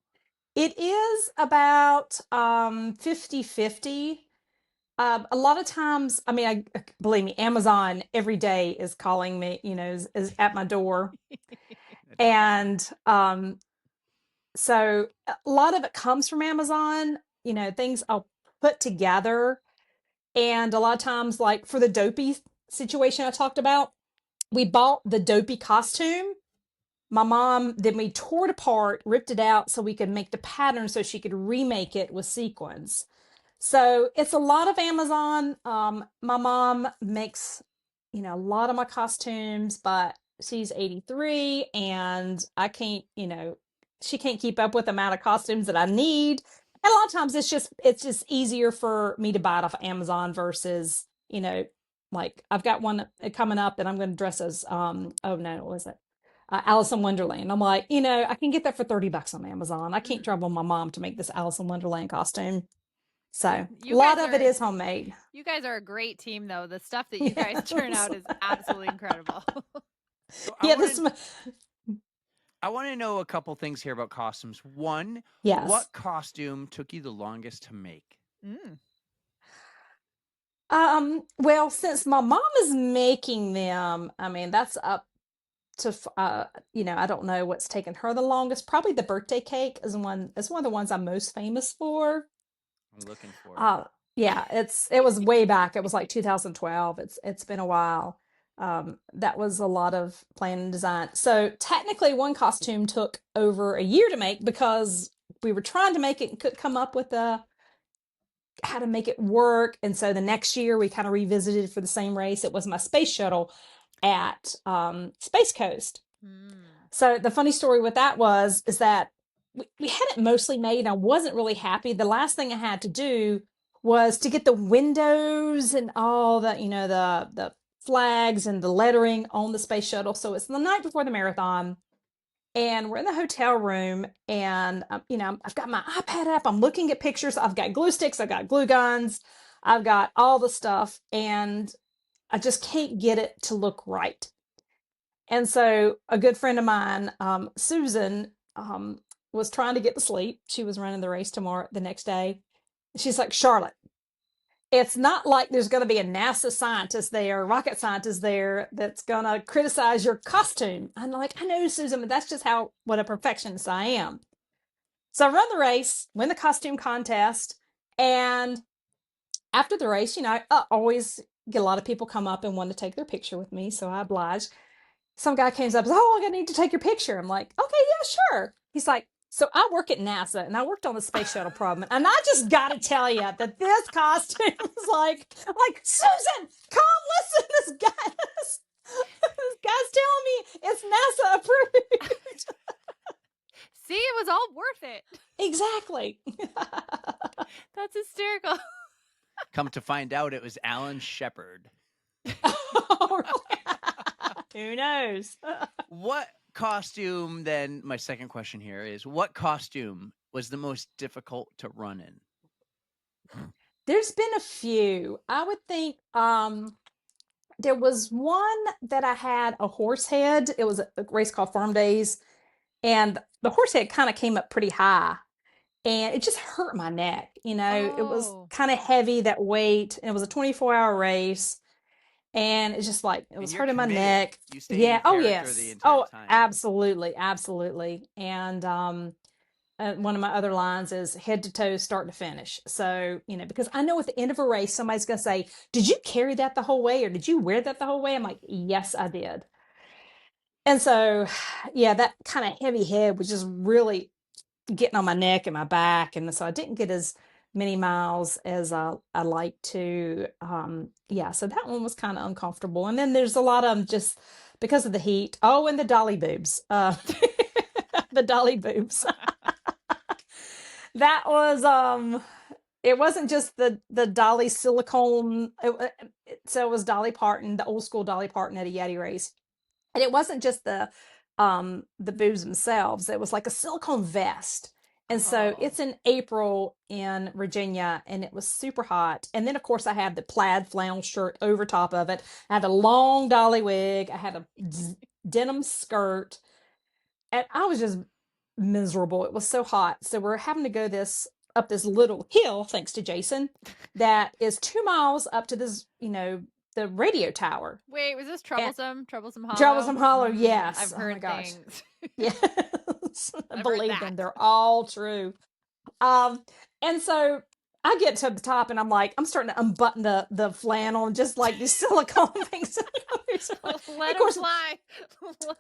It is about 50-50. A lot of times, I mean, believe me, Amazon every day is calling me, is at my door. And so a lot of it comes from Amazon, things I'll put together. And a lot of times, like for the dopey situation I talked about. We bought the dopey costume. My mom, then we tore it apart, ripped it out so we could make the pattern so she could remake it with sequins. So it's a lot of Amazon. My mom makes, a lot of my costumes, but she's 83 and I can't, she can't keep up with the amount of costumes that I need. And a lot of times it's just easier for me to buy it off Amazon versus, like I've got one coming up that I'm going to dress as, oh no, what was it? Alice in Wonderland. I'm like, I can get that for $30 on Amazon. I can't trouble my mom to make this Alice in Wonderland costume. So a lot of it is homemade. You guys are a great team, though. The stuff that you guys turn out is absolutely incredible. So Yeah, I want to know a couple things here about costumes. One, yes. what costume took you the longest to make? Well, since my mom is making them, I mean, that's up to I don't know what's taken her the longest. Probably the birthday cake is one of the ones I'm most famous for. I'm looking for it. Yeah, it was way back. It was like 2012. It's been a while. That was a lot of plan and design. So technically one costume took over a year to make because we were trying to make it and couldn't come up with how to make it work. And so the next year we kind of revisited for the same race. It was my space shuttle at Space Coast. So the funny story with that is that we had it mostly made and I wasn't really happy. The last thing I had to do was to get the windows and all the, the flags and the lettering on the space shuttle. So it's the night before the marathon and we're in the hotel room and, I've got my iPad up. I'm looking at pictures. I've got glue sticks. I've got glue guns. I've got all the stuff and I just can't get it to look right. And so a good friend of mine, Susan, was trying to get to sleep. She was running the race the next day. She's like, Charlotte, it's not like there's going to be a NASA scientist there, rocket scientist there that's going to criticize your costume. I'm like, I know, Susan, but that's just what a perfectionist I am. So I run the race, win the costume contest. And after the race, I always get a lot of people come up and want to take their picture with me. So I oblige. Some guy came up and said, oh, I need to take your picture. I'm like, okay, yeah, sure. He's like, so I work at NASA and I worked on the space shuttle program. And I just got to tell you that this costume is like, Susan, come listen. This guy's telling me it's NASA approved. See, it was all worth it. Exactly. That's hysterical. Come to find out it was Alan Shepard. Oh, really? Who knows? What costume, then, my second question here is, what costume was the most difficult to run in? There's been a few. I would think there was one that I had a horse head. It was a race called Farm Days. And the horse head kind of came up pretty high. And it just hurt my neck. It was kind of heavy, that weight. And it was a 24-hour race. And it's just like, it was hurting my neck. You stayed in character the entire time. Absolutely. Absolutely. And one of my other lines is head to toe, start to finish. So, because I know at the end of a race, somebody's going to say, did you carry that the whole way? Or did you wear that the whole way? I'm like, yes, I did. And so, yeah, that kind of heavy head was just really getting on my neck and my back. And so I didn't get as many miles as I like to. So that one was kind of uncomfortable. And then there's a lot of them just because of the heat. Oh, and the dolly boobs. The dolly boobs. That was it wasn't just the Dolly silicone. So it was Dolly Parton, the old school Dolly Parton at a Yeti race. And it wasn't just the boobs themselves. It was like a silicone vest. And so it's in April in Virginia and it was super hot. And then of course I had the plaid flannel shirt over top of it. I had a long dolly wig. I had a denim skirt and I was just miserable. It was so hot. So we're having to go up this little hill, thanks to Jason, that is 2 miles up to this, the radio tower. Wait, was this Troublesome Hollow? Troublesome Hollow, yes. I've heard things. Yes. Believe them, they're all true. And so I get to the top and I'm like, I'm starting to unbutton the flannel and just like these silicone things. Let Of course, them fly.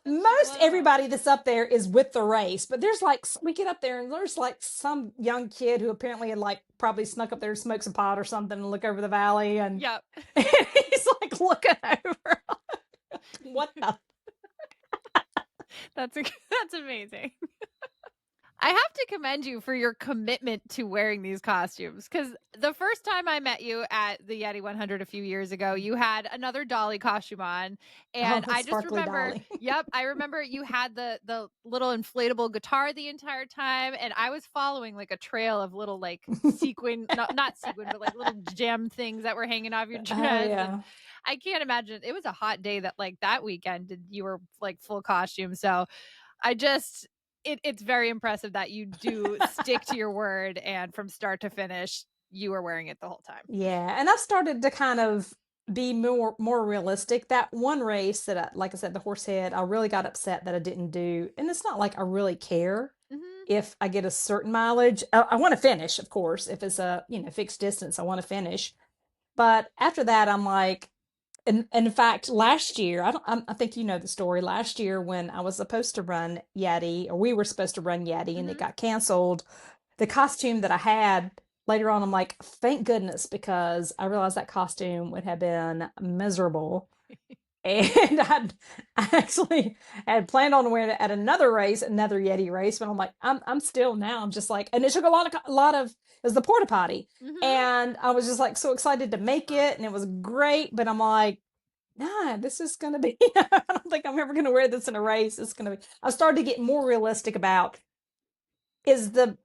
most everybody that's up there is with the race, but there's like, we get up there and there's like some young kid who apparently had like probably snuck up there to smoke some pot or something and look over the valley. And, Yep. and he's like looking over. What the? That's amazing. I have to commend you for your commitment to wearing these costumes, because the first time I met you at the Yeti 100 a few years ago, you had another Dolly costume on, and I just sparkly remember, Dolly. yep, I remember you had the little inflatable guitar the entire time, and I was following like a trail of little like sequin, not sequin, but like little gem things that were hanging off your dress. yeah. And I can't imagine, it was a hot day that weekend you were like full costume. So I just, it's very impressive that you do stick to your word, and from start to finish, you were wearing it the whole time. Yeah, and I've started to kind of be more realistic. That one race that like I said, the horse head, I really got upset that I didn't do. And it's not like I really care if I get a certain mileage. I want to finish, of course. If it's a fixed distance, I want to finish. But after that, I'm like, and in fact, last year, I think you know the story. Last year, when I was supposed to run Yeti, or we were supposed to run Yeti, and it got canceled, the costume that I had later on, I'm like, thank goodness, because I realized that costume would have been miserable. And I actually had planned on wearing it at another race, another Yeti race, but I'm like, I'm still now. I'm just like, and it took a lot of, it was the porta potty. And I was just like so excited to make it, and it was great, but I'm like, nah, this is gonna be, I don't think I'm ever gonna wear this in a race. It's gonna be, I started to get more realistic about, is the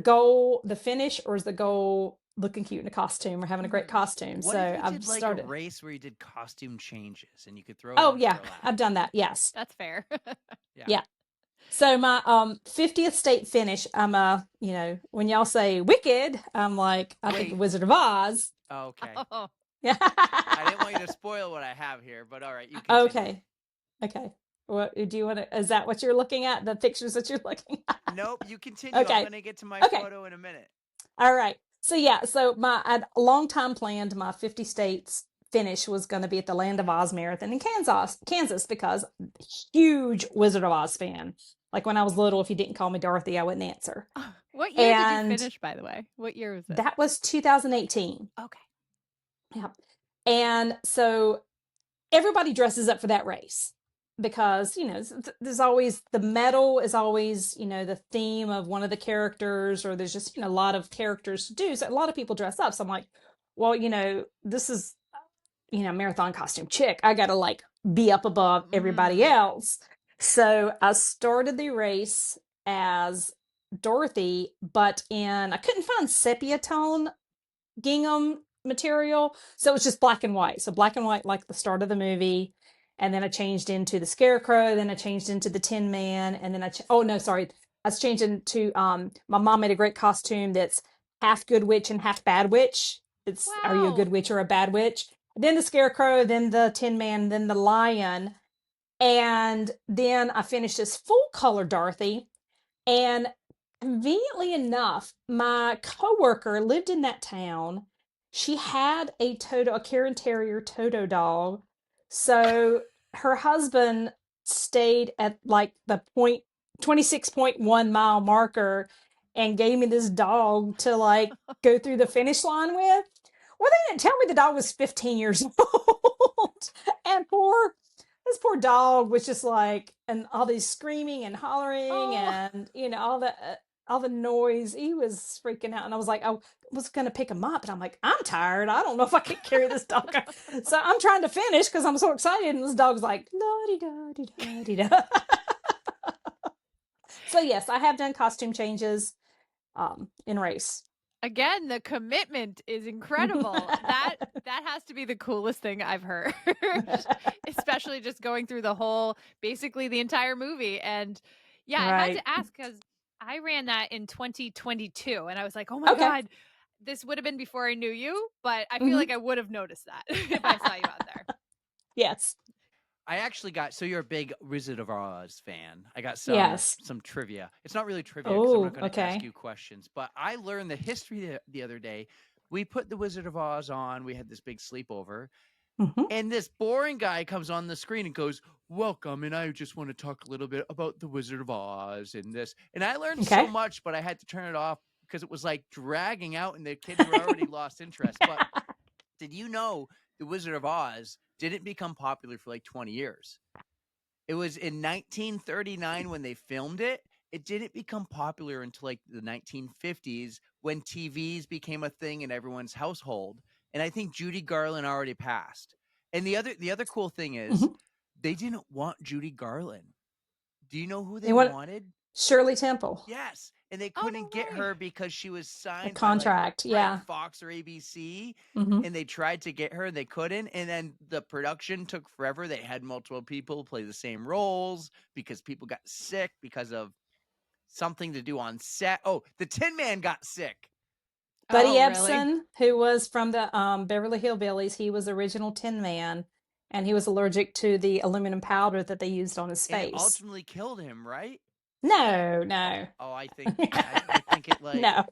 goal the finish, or is the goal looking cute in a costume or having a great costume? What so if you I've did like started a race where you did costume changes and you could throw it oh on yeah, for a lap? I've done that. Yes, That's fair. yeah. So my 50th state finish, I'm when y'all say wicked, I'm like, I think Wait. Wizard of Oz. Okay. Oh. Yeah. I didn't want you to spoil what I have here, but all right, you continue. Okay. What do you want to? Is that what you're looking at? The pictures that you're looking at? Nope, you continue. Okay. I'm going to get to my photo in a minute. All right. So yeah, so I'd a long time planned my 50 states finish was going to be at the Land of Oz Marathon in Kansas, because huge Wizard of Oz fan. Like when I was little, if you didn't call me Dorothy, I wouldn't answer. What year did you finish, by the way? What year was it? That was 2018. Okay. Yeah. And so everybody dresses up for that race, because there's always, the medal is always the theme of one of the characters, or there's just a lot of characters to do, so a lot of people dress up. So I'm like, well, this is marathon costume chick, I gotta like be up above everybody else. So I started the race as Dorothy, but I couldn't find sepia tone gingham material, so it was just black and white. So black and white, like the start of the movie. And then I changed into the Scarecrow, then I changed into the Tin Man, and then I was changed into my mom made a great costume that's half good witch and half bad witch. It's Are you a good witch or a bad witch? Then the Scarecrow, then the Tin Man, then the Lion. And then I finished as full color Dorothy. And conveniently enough, my coworker lived in that town. She had a Cairn Terrier Toto dog. So her husband stayed at like the 26.1 mile marker and gave me this dog to like go through the finish line with. Well, they didn't tell me the dog was 15 years old. And this poor dog was just like, and all these screaming and hollering and all the noise. He was freaking out, and I was like, I was gonna pick him up, and I'm like, I'm tired, I don't know if I can carry this dog. So I'm trying to finish because I'm so excited, and this dog's like la-di-da-di-da-di-da. So yes, I have done costume changes in race. Again, the commitment is incredible. That has to be the coolest thing I've heard. Especially just going through basically the entire movie. And yeah, right. I had to ask because I ran that in 2022, and I was like, oh my God, this would have been before I knew you, but I feel like I would have noticed that if I saw you out there. Yes. I actually got, so you're a big Wizard of Oz fan. I got Yes. some trivia. It's not really trivia because I'm Oh, not going to ask okay. you questions, but I learned the history the other day. We put the Wizard of Oz on. We had this big sleepover, Mhm. and this boring guy comes on the screen and goes, "Welcome, and I just want to talk a little bit about the Wizard of Oz and this." And I learned so Okay. much, but I had to turn it off because it was like dragging out, and the kids were already lost interest. But did you know the Wizard of Oz didn't become popular for like 20 years? It was in 1939 when they filmed it. It didn't become popular until like the 1950s when TVs became a thing in everyone's household. And I think Judy Garland already passed. And the other cool thing is Mhm. they didn't want Judy Garland. Do you know who They they want wanted? Shirley Temple. Yes, and they Oh, couldn't no get way. her because she was A signed by like contract. Yeah. Fox or ABC, Mhm. and they tried to get her and they couldn't, and then the production took forever. They had multiple people play the same roles because people got sick because of something to do on set. Oh, the Tin Man got sick. Buddy Oh, really? Ebsen, who was from the Beverly Hillbillies, he was the original Tin Man, and he was allergic to the aluminum powder that they used on his And it face. ultimately killed him, right? No. Oh, I think it like No.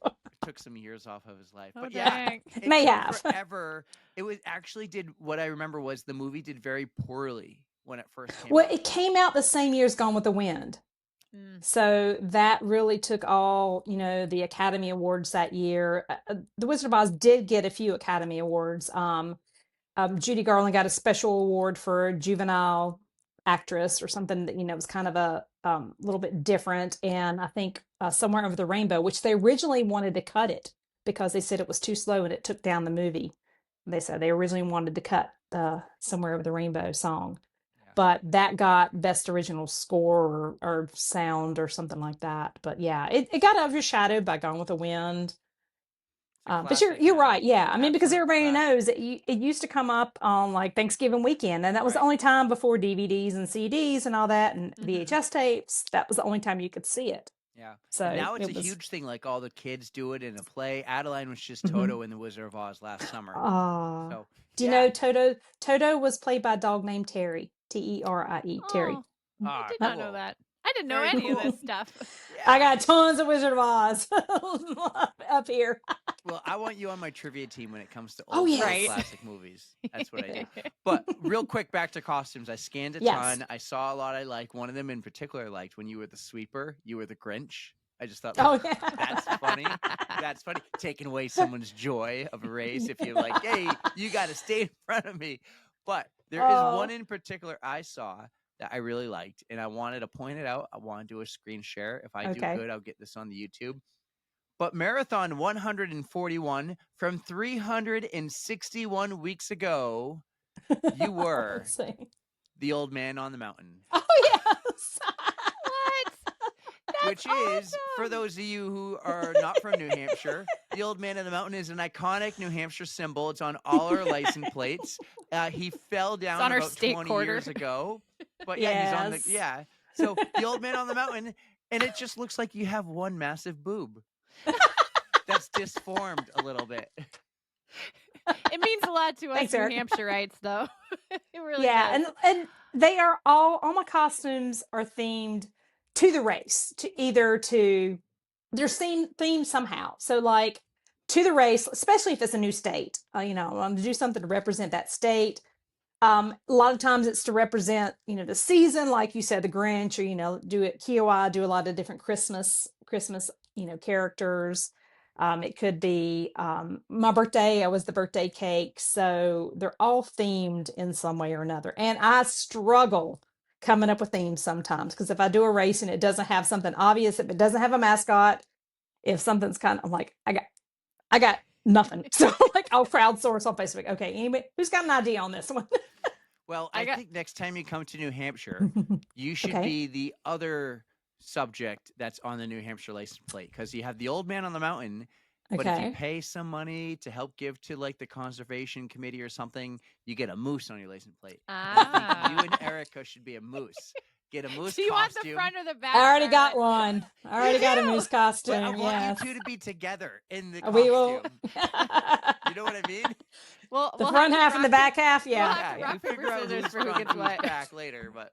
took some years off of his life. Oh, But yeah, dang. it May took have. forever. It was actually did what I remember was the movie did very poorly when it first came Well, out. it came out the same year as Gone with the Wind. Mm. So that really took all, the Academy Awards that year. The Wizard of Oz did get a few Academy Awards. Judy Garland got a special award for juvenile actress or something that, was kind of a little bit different. And I think Somewhere Over the Rainbow, which they originally wanted to cut it because they said it was too slow and it took down the movie. They said they originally wanted to cut the Somewhere Over the Rainbow song. Yeah. But that got best original score or sound or something like that. But yeah, it got overshadowed by Gone with the Wind. It's a But classic you're now. right, yeah. I mean, because Absolute everybody classic. knows that it used to come up on like Thanksgiving weekend, and that was the Right. only time before DVDs and CDs and all that, and Mhm. VHS tapes. That was the only time you could see it. Yeah. So And now it's it a was. huge thing. Like all the kids do it in a play. Adeline was just Mhm. Toto in The Wizard of Oz last summer. So Do you yeah. know Toto? Toto was played by a dog named Terry. Terie. Terry. Oh, I Ah, did not know cool. that. I didn't know Very any of cool. this stuff. I Yeah. got tons of Wizard of Oz up here. Well, I want you on my trivia team when it comes to Oh old school Right. yes. classic movies. That's what I do. But real quick, back to costumes. I scanned a Yes. ton. I saw a lot I like. One of them in particular I liked when you were the sweeper, you were the Grinch. I just thought, Oh yeah. that's funny. That's funny. Taking away someone's joy of a race if you're like, hey, you got to stay in front of me. But there is one Oh. in particular I saw that I really liked, and I wanted to point it out. I want to do a screen share. If I do Okay. good, I'll get this on the YouTube. But Marathon 141 from 361 weeks ago, you were Let's see. the old man on the mountain. Oh yes. What? That's Which is, for awesome. those of you who are not from New Hampshire, the old man on the mountain is an iconic New Hampshire symbol. It's on all our license plates. He fell down on our about state 20 quarter. years ago. But yeah, he's on the, Yes. yeah. So the old man on the mountain, and it just looks like you have one massive boob that's disformed a little bit. It means a lot to us Thanks, New Eric. Hampshireites, though. It really Yeah, does. and they are all my costumes are themed to the race, they're themed somehow. So like to the race, especially if it's a new state. I'm going to do something to represent that state. A lot of times it's to represent, the season, like you said, the Grinch, or do it Kiowa, do a lot of different Christmas, characters. It could be my birthday. I was the birthday cake, so they're all themed in some way or another. And I struggle coming up with themes sometimes because if I do a race and it doesn't have something obvious, if it doesn't have a mascot, if something's I'm like, I got nothing. So like I'll crowdsource on Facebook. Okay, anybody who's got an idea on this one? Well, I think next time you come to New Hampshire, you should Okay. be the other subject that's on the New Hampshire license plate because you have the old man on the mountain. But if you Okay. pay some money to help give to like the conservation committee or something, you get a moose on your license plate. I think you and Erica should be a moose. Get a moose Do you want costume. the front or the back? I already got Charlotte? one. I already got a moose But I costume. want Yes. you two to be together in the We costume. will. You know what I mean? Well, The we'll front have to half and the rock- back half, we'll yeah. have to rock, we'll paper, figure out scissors who's for who front, gets who's what. back later, but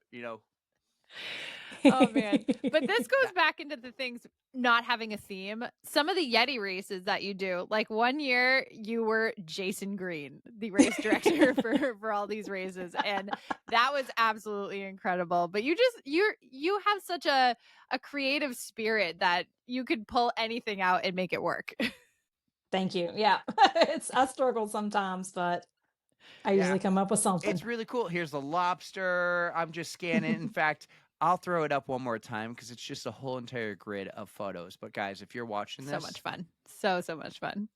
Oh man. But this goes back into the things not having a theme. Some of the Yeti races that you do, like one year you were Jason Green, the race director for all these races. And that was absolutely incredible. But you have such a creative spirit that you could pull anything out and make it work. Thank you. Yeah. I struggle sometimes, but I Yeah. usually come up with something. it's really cool. Here's the lobster. I'm just scanning. In fact, I'll throw it up one more time because it's just a whole entire grid of photos. But guys, if you're watching this, So much fun. So much fun.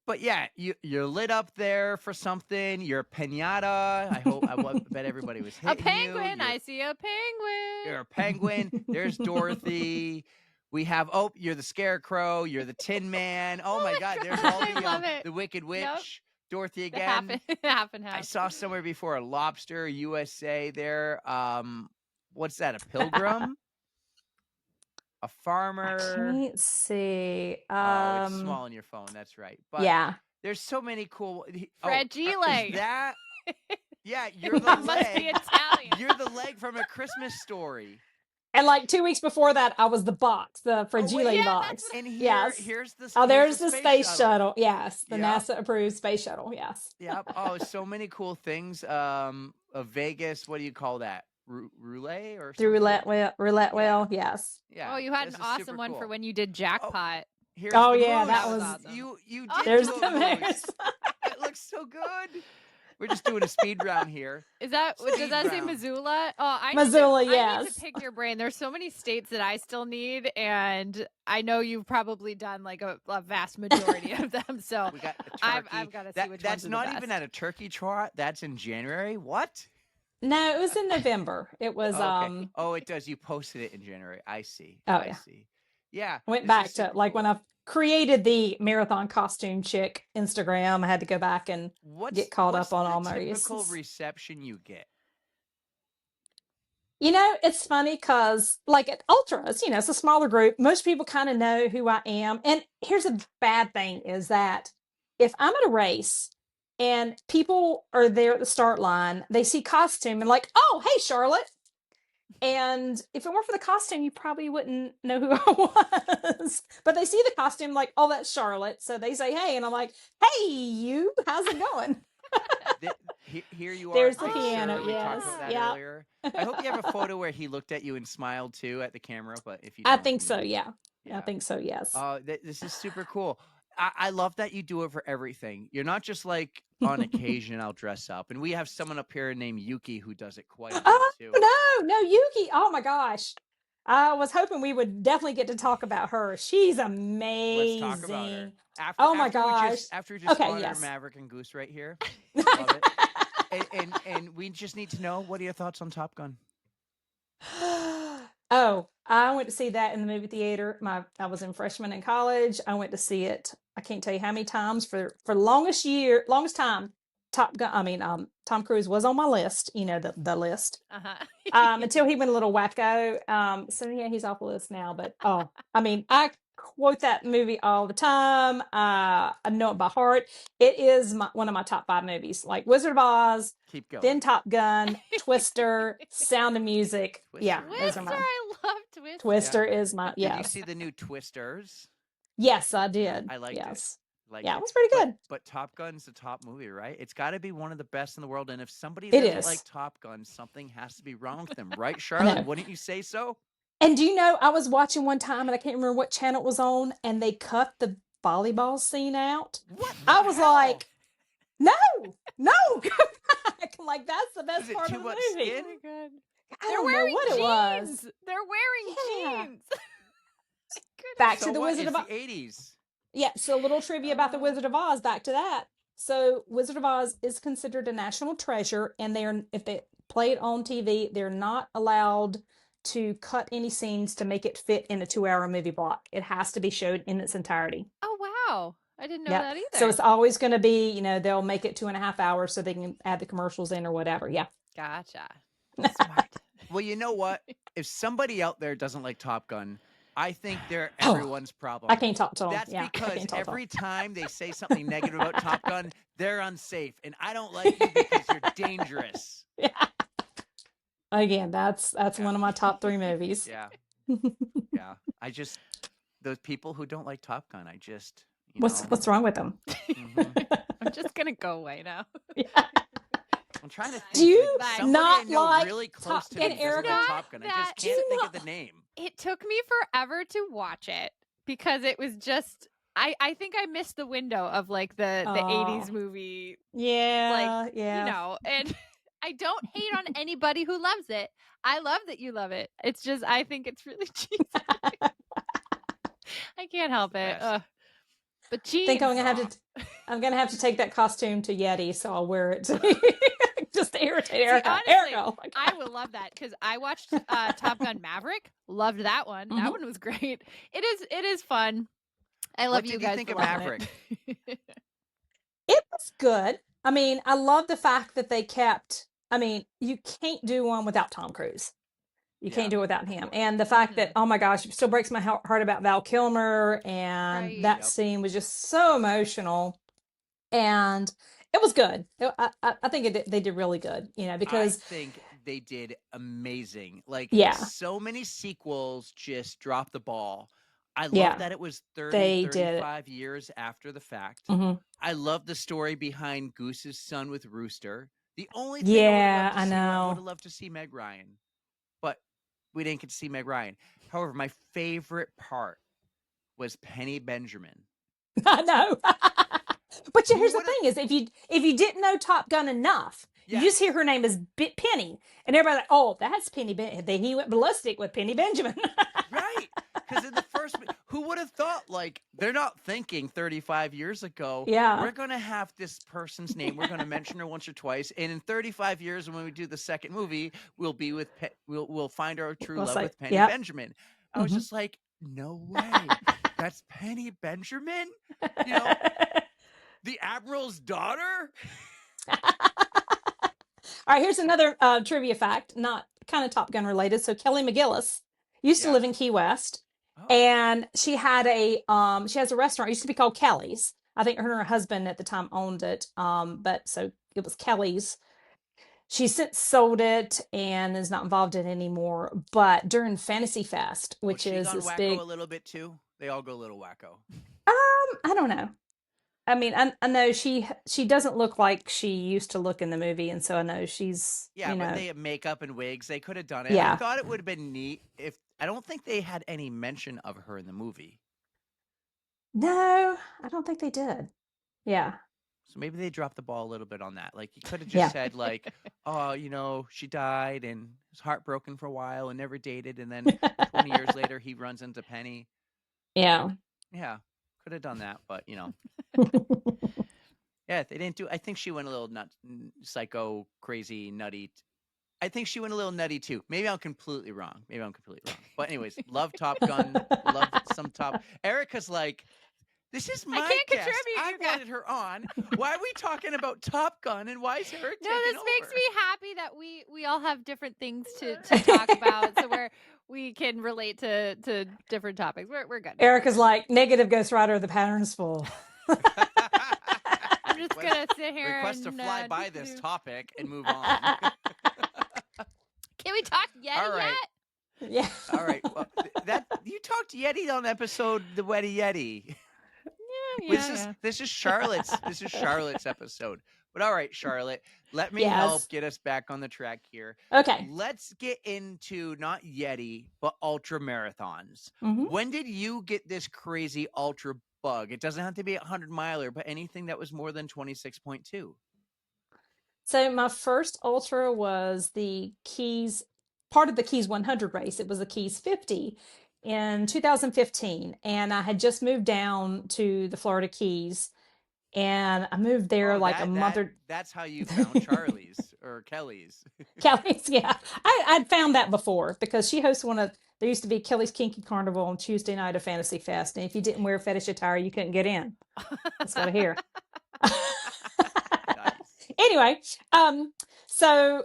But yeah, you're lit up there for something. You're a pinata. I bet everybody was A hitting penguin. you. I see a penguin. You're a penguin. There's Dorothy. We have you're the Scarecrow. You're the Tin Man. Oh my God, there's all I love it. the Wicked Witch. Yep. Dorothy The half again. and half and half. I saw somewhere before a lobster USA there. What's that? A pilgrim? A I farmer? can't see. Oh, it's small on your phone. That's right. But Yeah. there's so many cool. Fragile. Is that? Yeah, you're the That must be leg. Italian. You're the leg from A Christmas Story. And like 2 weeks before that, I was the box, the Fragile wait. Yeah, box. And Yes. here's the. Oh, here's there's the space shuttle. Yes. The Yep. NASA approved space shuttle. Yes. Yep. Oh, so many cool things. Of Vegas. What do you call that? Roulette or Through something? roulette Yeah. wheel. Yes. Yeah. Oh, you had this an is awesome super one for cool. when you did jackpot. Here's Oh, the yeah, moose. that was awesome. You Oh, did There's do the a moose. moose. It looks so good. We're just doing a speed round here. Is that does Speed that say round. Missoula? Oh, Missoula, I need yes. to pick your brain. There's so many states that I still need, and I know you've probably done like a vast majority of them. So We got a turkey. I've got to see which That's ones are not the even best. at a turkey trot. That's in January. What? No, it was in November. It was Okay. Oh, it does. You posted it in January. I see. Oh, I yeah. see. Yeah. I went this back is to super like cool. when I created the Marathon Costume Chick Instagram, I had to go back and get caught up on all my typical races. reception you get? You know, it's funny because, like at ultras, it's a smaller group. Most people kind of know who I am. And here's a bad thing is that if I'm at a race and people are there at the start line, they see costume and like, oh, hey, Charlotte. And if it weren't for the costume, you probably wouldn't know who I was. But they see the costume like, oh, that's Charlotte. So they say, hey. And I'm like, hey, you, how's it going? Here you are. There's the Big Sur. piano, We talked yes. about that Yeah. earlier. I hope you have a photo where he looked at you and smiled too at the camera. But if you I don't, think so, yeah. Yeah. I think so, yes. This is super cool. I love that you do it for everything. You're not just like on occasion I'll dress up. And we have someone up here named Yuki who does it quite a bit too. No, Yuki. Oh my gosh. I was hoping we would definitely get to talk about her. She's amazing. Let's talk about her. Oh my gosh. After we just Okay, honor yes. Maverick and Goose right here. Love it. And we just need to know, what are your thoughts on Top Gun? Oh, I went to see that in the movie theater. I was in freshman in college. I went to see it. I can't tell you how many times for longest time. Tom Cruise was on my list. The list. Until he went a little wacko. So yeah, he's off the list now. But I quote that movie all the time. I know it by heart. It is one of my top 5 movies, like Wizard of Oz. Keep going. Then Top Gun, Twister, Sound of Music. Twister. Yeah, Twister, those are mine. I love Twister. Twister is my Did you yes. see the new Twisters? Yes, I did. I liked yes. it. It was pretty good. But Top Gun's the top movie, right? It's got to be one of the best in the world. And if somebody It doesn't is. like Top Gun, something has to be wrong with them, right, Charlotte? Wouldn't you say so? And do you know, I was watching one time, and I can't remember what channel it was on, and they cut the volleyball scene out. What? I was like, no, go back. I'm like, that's the best Is it part too of the much movie. skin? Oh my God. I They're don't know wearing what jeans. it was. They're wearing Yeah. jeans. Back So to the what? Wizard It's of Oz. the 80s. Yeah, so a little trivia about the Wizard of Oz. Back to that. So Wizard of Oz is considered a national treasure, and if they play it on TV, they're not allowed to cut any scenes to make it fit in a 2-hour movie block. It has to be showed in its entirety. Oh wow, I didn't know Yep. that either. So it's always going to be, they'll make it 2.5 hours so they can add the commercials in or whatever. Yeah. Gotcha. Smart. Well, you know what? If somebody out there doesn't like Top Gun, I think they're Oh, everyone's problem. I can't talk to them. That's Yeah, I because can't talk to every them. time they say something negative about Top Gun, they're unsafe. And I don't like you because you're dangerous. Yeah. Again, that's Yeah. one of my top 3 movies. Yeah. Yeah. Those people who don't like Top Gun, What's wrong with them? I'm just gonna go away now. Yeah. I'm trying to think. Do you somebody not I know like really close Top to me Gun, doesn't Erica? like Top Gun. I just Do can't you think not- of the name. It took me forever to watch it because it was just I think I missed the window of like the 80s movie. Yeah, Like, yeah. you know, and I don't hate on anybody who loves it. I love that you love it. It's just I think it's really cheesy. I can't help it. Best. But I think I'm gonna have to take that costume to Yeti, so I'll wear it just to irritate Erica. honestly, Erica, oh my God. I will love that because I watched Top Gun Maverick. Loved that one. That one was great. It is fun. I love you guys. What did you think for of loving Maverick? It was good. I mean, I love the fact that they kept. I mean, you can't do one without Tom Cruise. You can't do it without him. And the fact that, oh my gosh, it still breaks my heart about Val Kilmer. And Right. that Yep. scene was just so emotional. And it was good. I think they did really good, you know, because I think they did amazing. Like, Yeah. so many sequels just dropped the ball. I love Yeah. that it was 30, They did it. 35 years after the fact. Mhm. I love the story behind Goose's son with Rooster. The only thing Yeah, I I know. would have loved to see Meg Ryan, but we didn't get to see Meg Ryan. However, my favorite part was Penny Benjamin. I know. But Who here's the would've- thing: is if you didn't know Top Gun enough, you just hear her name as Penny, and everybody's like, "Oh, that's Penny." He went ballistic with Penny Benjamin. Right. Because in the first, who would have thought, like, they're not thinking 35 years ago, Yeah. we're going to have this person's name, we're going to mention her once or twice, and in 35 years, when we do the second movie, we'll be with, we'll find our true We'll love say, with Penny yep. Benjamin. I was Mhm. just like, no way. That's Penny Benjamin? You know, the Admiral's daughter? All right, here's another trivia fact, not kind of Top Gun related. So Kelly McGillis used to Yeah. live in Key West, Oh. and she has a restaurant. It used to be called Kelly's. I think her and her husband at the time owned it. But so it was Kelly's. She's since sold it and is not involved in it anymore. But during Fantasy Fest, which Was she is gone this wacko big, a little bit too? They all go a little wacko. I don't know. I mean, I know she doesn't look like she used to look in the movie, and so I know she's Yeah, you but know, they have makeup and wigs. They could have done it. Yeah. I thought it would have been neat if I don't think they had any mention of her in the movie. No, I don't think they did. Yeah. So maybe they dropped the ball a little bit on that. Like, you could have just Yeah. said, like, oh, you know, she died and was heartbroken for a while and never dated, and then 20 years later he runs into Penny. Yeah. Yeah, could have done that, but you know. Yeah, they didn't do. I think she went a little psycho, crazy, nutty. I think she went a little nutty too. Maybe I'm completely wrong. But anyways, love Top Gun. Love some Top. Erica's like, this is my can't guest. contribute, I you guys. wanted her on. Why are we talking about Top Gun and why is Eric No, taking this over? makes me happy that we all have different things to talk about, so we can relate to different topics. We're good. Erica's like, negative ghostwriter, the pattern's full. I'm just gonna sit here Request to and fly by do- this topic and move on. Can we talk Yeti All right. yet? Yeah. All right. Well, that you talked Yeti on episode The Wetty Yeti. This is Charlotte's episode. But all right, Charlotte, let me help Yes. get us back on the track here. Okay. Let's get into not Yeti, but ultra marathons. Mhm. When did you get this crazy ultra bug? It doesn't have to be a 100-miler, but anything that was more than 26.2. So my first ultra was the Keys, part of the Keys 100 race. It was the Keys 50 in 2015, and I had just moved down to the Florida Keys, and I moved there like a month or That's how you found Charlie's or Kelly's. Kelly's. Yeah, I'd found that before because she hosts there used to be Kelly's Kinky Carnival on Tuesday night of Fantasy Fest, and if you didn't wear fetish attire, you couldn't get in. That's what I hear. Nice. Anyway, so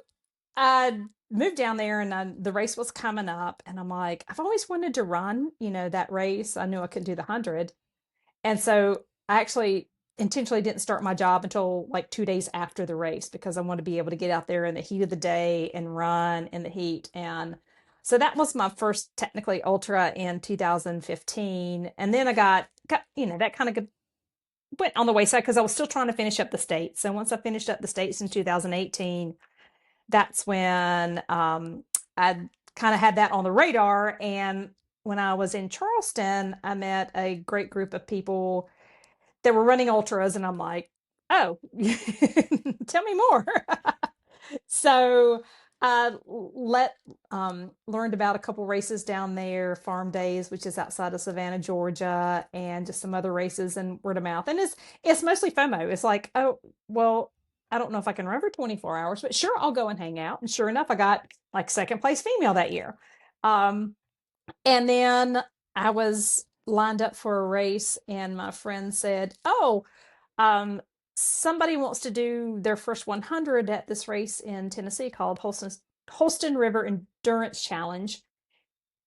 I moved down there, and the race was coming up, and I'm like, I've always wanted to run, that race. I knew I couldn't do the 100. And so I actually intentionally didn't start my job until like 2 days after the race because I wanted to be able to get out there in the heat of the day and run in the heat. And so that was my first technically ultra in 2015. And then I got that kind of went on the wayside because I was still trying to finish up the states. So once I finished up the states in 2018, that's when I kind of had that on the radar. And when I was in Charleston, I met a great group of people that were running ultras, and I'm like, oh, tell me more. So I learned about a couple races down there, Farm Days, which is outside of Savannah, Georgia, and just some other races and word of mouth. And it's mostly FOMO. It's like, oh, well, I don't know if I can run for 24 hours, but sure, I'll go and hang out. And sure enough, I got like second place female that year. And then I was lined up for a race, and my friend said, oh, um, somebody wants to do their first 100 at this race in Tennessee called Holston River Endurance Challenge.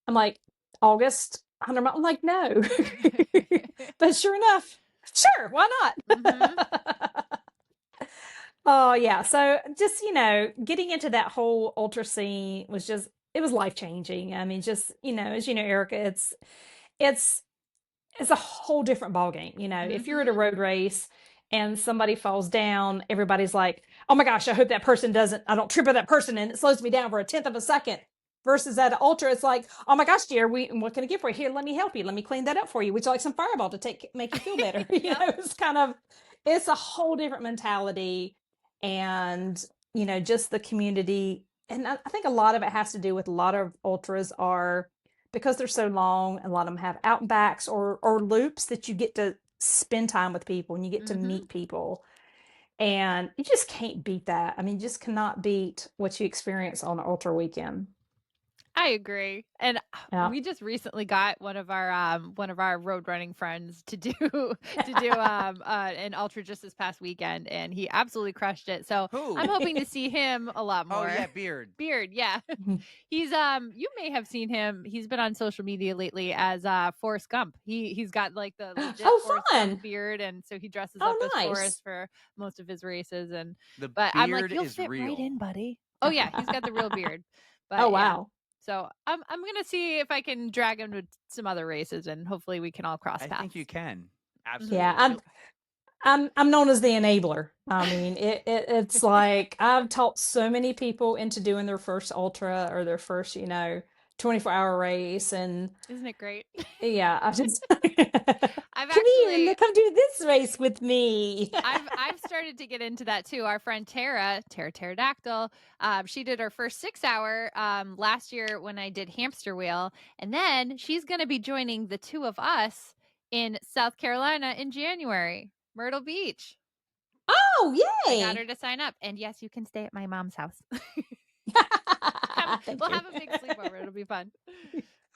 I'm like, August, 100 miles. I'm like, no. But sure enough, sure, why not? Mhm. Oh, yeah. So just, getting into that whole ultra scene was just, it was life changing. I mean, just, as you know, Erica, it's it's a whole different ball game. If you're at a Mhm. road race and somebody falls down, everybody's like, oh my gosh, I hope that person I don't trip over that person and it slows me down for a tenth of a second. Versus at an ultra, it's like, oh my gosh, dear, what can I get for you? Here, let me help you. Let me clean that up for you. Would you like some Fireball to make you feel better? Yep. It's a whole different mentality, and just the community. And I think a lot of it has to do with a lot of ultras are because they're so long. A lot of them have out and backs or loops that you get to spend time with people and you get to Mhm. meet people. And you just can't beat that. I mean, you just cannot beat what you experience on an ultra weekend. I agree. And Yeah. we just recently got one of our road running friends to do an ultra just this past weekend, and he absolutely crushed it. So Who? I'm hoping to see him a lot Oh more. yeah, Beard. Beard, yeah. Mhm. He's you may have seen him. He's been on social media lately as Forrest Gump. He's got like the legit Oh, Forrest Gump fun. beard, and so he dresses up Oh, as nice. Forrest for most of his races. And The but I'm like, beard you'll is fit right real. in, buddy. Oh yeah, he's got the real beard. Oh, But yeah. wow. So I'm gonna see if I can drag him to some other races, and hopefully we can all cross I think you paths. can. Mhm. Yeah, Absolutely. I'm known as the enabler. I mean, it's like I've taught so many people into doing their first ultra or their first, 24-hour race. And Isn't it great? yeah, I just I've come here, actually look, come do this race with me. I've started to get into that too. Our friend Tara Pterodactyl, she did her first 6 hour last year when I did Hamster Wheel, and then she's going to be joining the two of us in South Carolina in January, Myrtle Beach. Oh, I got yay. her to sign up, and yes, you can stay at my mom's house. Thank We'll you. have a big sleepover. It'll be fun.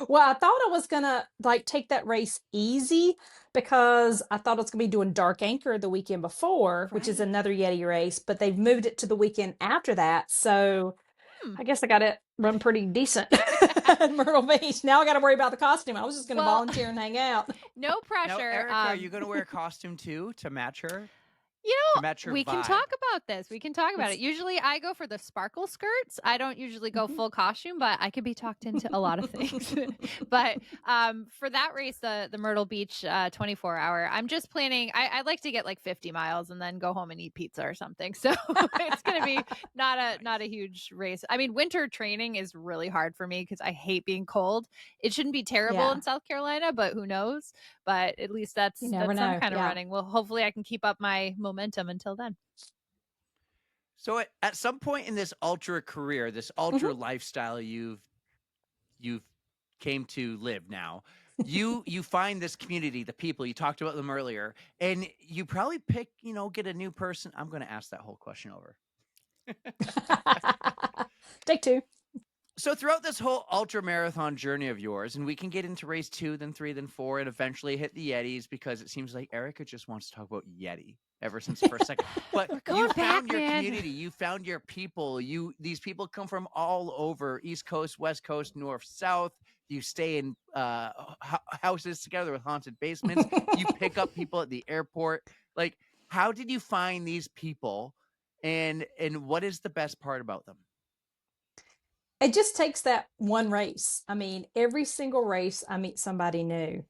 Well, I thought I was gonna like take that race easy because I thought I was gonna be doing Dark Anchor the weekend before, which is Right. another Yeti race, but they've moved it to the weekend after that. So Hmm. I guess I got to run pretty decent at Myrtle Beach. Now I got to worry about the costume. I was just going to Well, volunteer and hang out. no Now, pressure. Erica, are you going to wear a costume too to match her? You To know, match her we can vibe? talk about this. We can talk about it. It's Usually I go for the sparkle skirts. I don't usually go mhm. full costume, but I could be talked into a lot of things. But for that race, the Myrtle Beach 24-hour, I'm just planning. I'd like to get like 50 miles and then go home and eat pizza or something. So it's going to be not Nice. a huge race. I mean, winter training is really hard for me because I hate being cold. It shouldn't be terrible Yeah, in South Carolina, but who knows? But at least you never that's some know. kind of Yeah. running. Well, hopefully I can keep up my momentum until then. So at some point in this ultra career, this ultra Mhm. lifestyle you've came to live now, you find this community, the people you talked about them earlier, and you probably pick, get a new person. I'm going to ask that whole question over. Take two. So throughout this whole ultra marathon journey of yours, and we can get into race 2, then 3, then 4, and eventually hit the Yetis because it seems like Erica just wants to talk about Yeti ever since the first second. But We're you going back, found your man. community, you found your people. These people come from all over, East Coast, West Coast, North, South. You stay in houses together with haunted basements. You pick up people at the airport. Like, how did you find these people, and what is the best part about them? It just takes that one race. I mean, every single race I meet somebody new,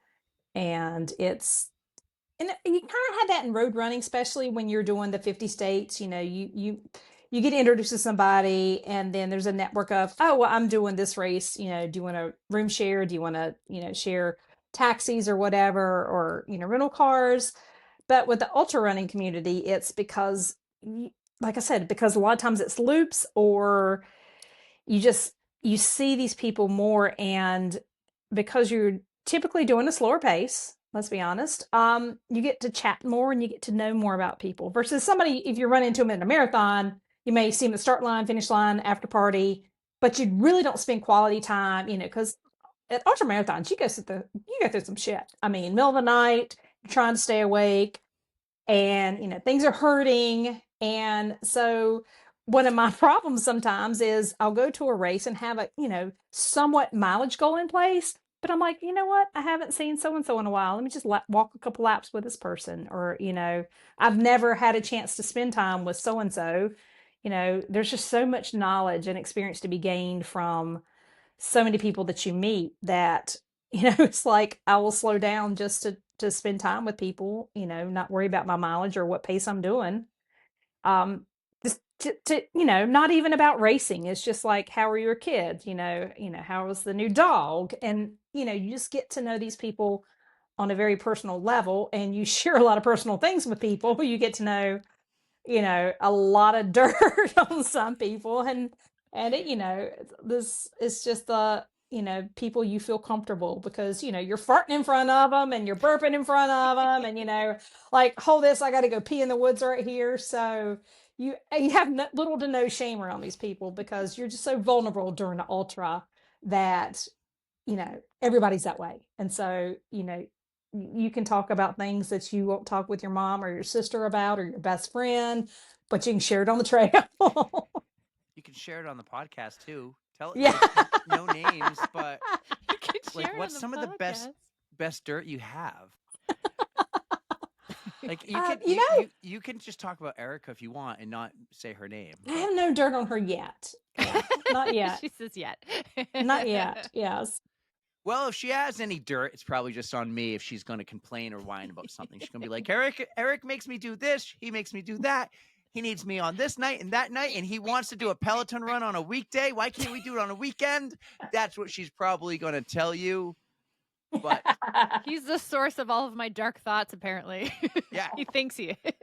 and and you kind of had that in road running, especially when you're doing the 50 states. You get introduced to somebody, and then there's a network of, oh, well, I'm doing this race. Do you want to room share? Do you want to share taxis or whatever, or rental cars? But with the ultra running community, it's because, like I said, because a lot of times it's loops, or you just you see these people more, and because you're typically doing a slower pace, let's be honest, you get to chat more and you get to know more about people versus somebody. If you run into them in a marathon, you may see them at the start line, finish line, after party, but you really don't spend quality time, because at ultra marathons you go through some shit. I mean, middle of the night, you're trying to stay awake, and things are hurting. And so one of my problems sometimes is I'll go to a race and have a somewhat mileage goal in place, but I'm like, you know what, I haven't seen so and so in a while, let me just walk a couple laps with this person. Or I've never had a chance to spend time with so and so. There's just so much knowledge and experience to be gained from so many people that you meet, that it's like I will slow down just to spend time with people, not worry about my mileage or what pace I'm doing. Just not even about racing. It's just like, how are your kids? How was the new dog? And you just get to know these people on a very personal level, and you share a lot of personal things with people. You get to know a lot of dirt on some people. And this is just the people you feel comfortable, because you're farting in front of them and you're burping in front of them, and like, hold this, I got to go pee in the woods right here. So you have little to no shame around these people, because you're just so vulnerable during the ultra, that everybody's that way. And so you can talk about things that you won't talk with your mom or your sister about, or your best friend, but you can share it on the trail. You can share it on the podcast too. Tell Yeah. no names, but You can share like, it what's on some of the best dirt you have? Like, you can just talk about Erica if you want and not say her name. I have no dirt on her yet. Yeah, not yet. She says yet. Not yet. Yes. Well, if she has any dirt, it's probably just on me. If she's going to complain or whine about something, she's going to be like, Eric makes me do this. He makes me do that. He needs me on this night and that night, and he wants to do a Peloton run on a weekday. Why can't we do it on a weekend? That's what she's probably going to tell you. But he's the source of all of my dark thoughts, apparently. yeah. He thinks he is.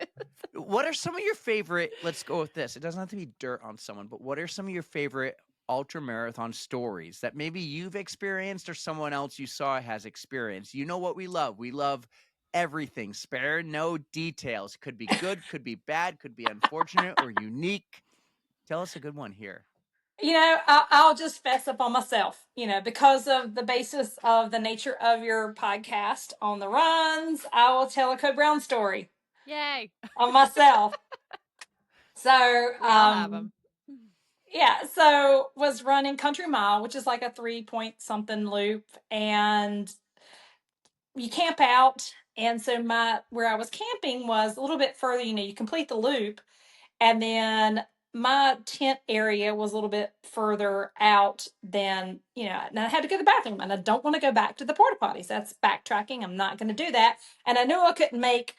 What are some of your favorite, let's go with this. It doesn't have to be dirt on someone, but what are some of your favorite ultra marathon stories that maybe you've experienced or someone else you saw has experienced? You know what we love? We love everything. Spare no details. Could be good, could be bad, could be unfortunate or unique. Tell us a good one here. I'll just fess up on myself, because of the basis of the nature of your podcast on the runs. I will tell a Code Brown story. Yay. On myself. So, We all have them. Yeah, so was running Country Mile, which is like a 3-point something loop, and you camp out. And so where I was camping was a little bit further. You complete the loop, and then my tent area was a little bit further out than, and I had to go to the bathroom, and I don't want to go back to the porta potties. That's backtracking. I'm not going to do that. And I knew I couldn't make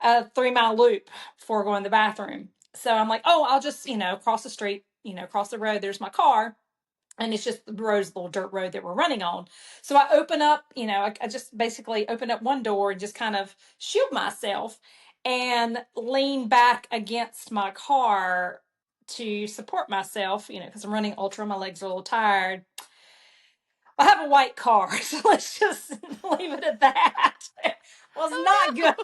a 3-mile loop before going to the bathroom. So I'm like, oh, I'll just, cross the street, cross the road. There's my car. And it's just the road's the little dirt road that we're running on. So I open up, I just basically open up one door and just kind of shield myself and lean back against my car to support myself, because I'm running ultra, my legs are a little tired. I have a white car, so let's just leave it at that. It was not good.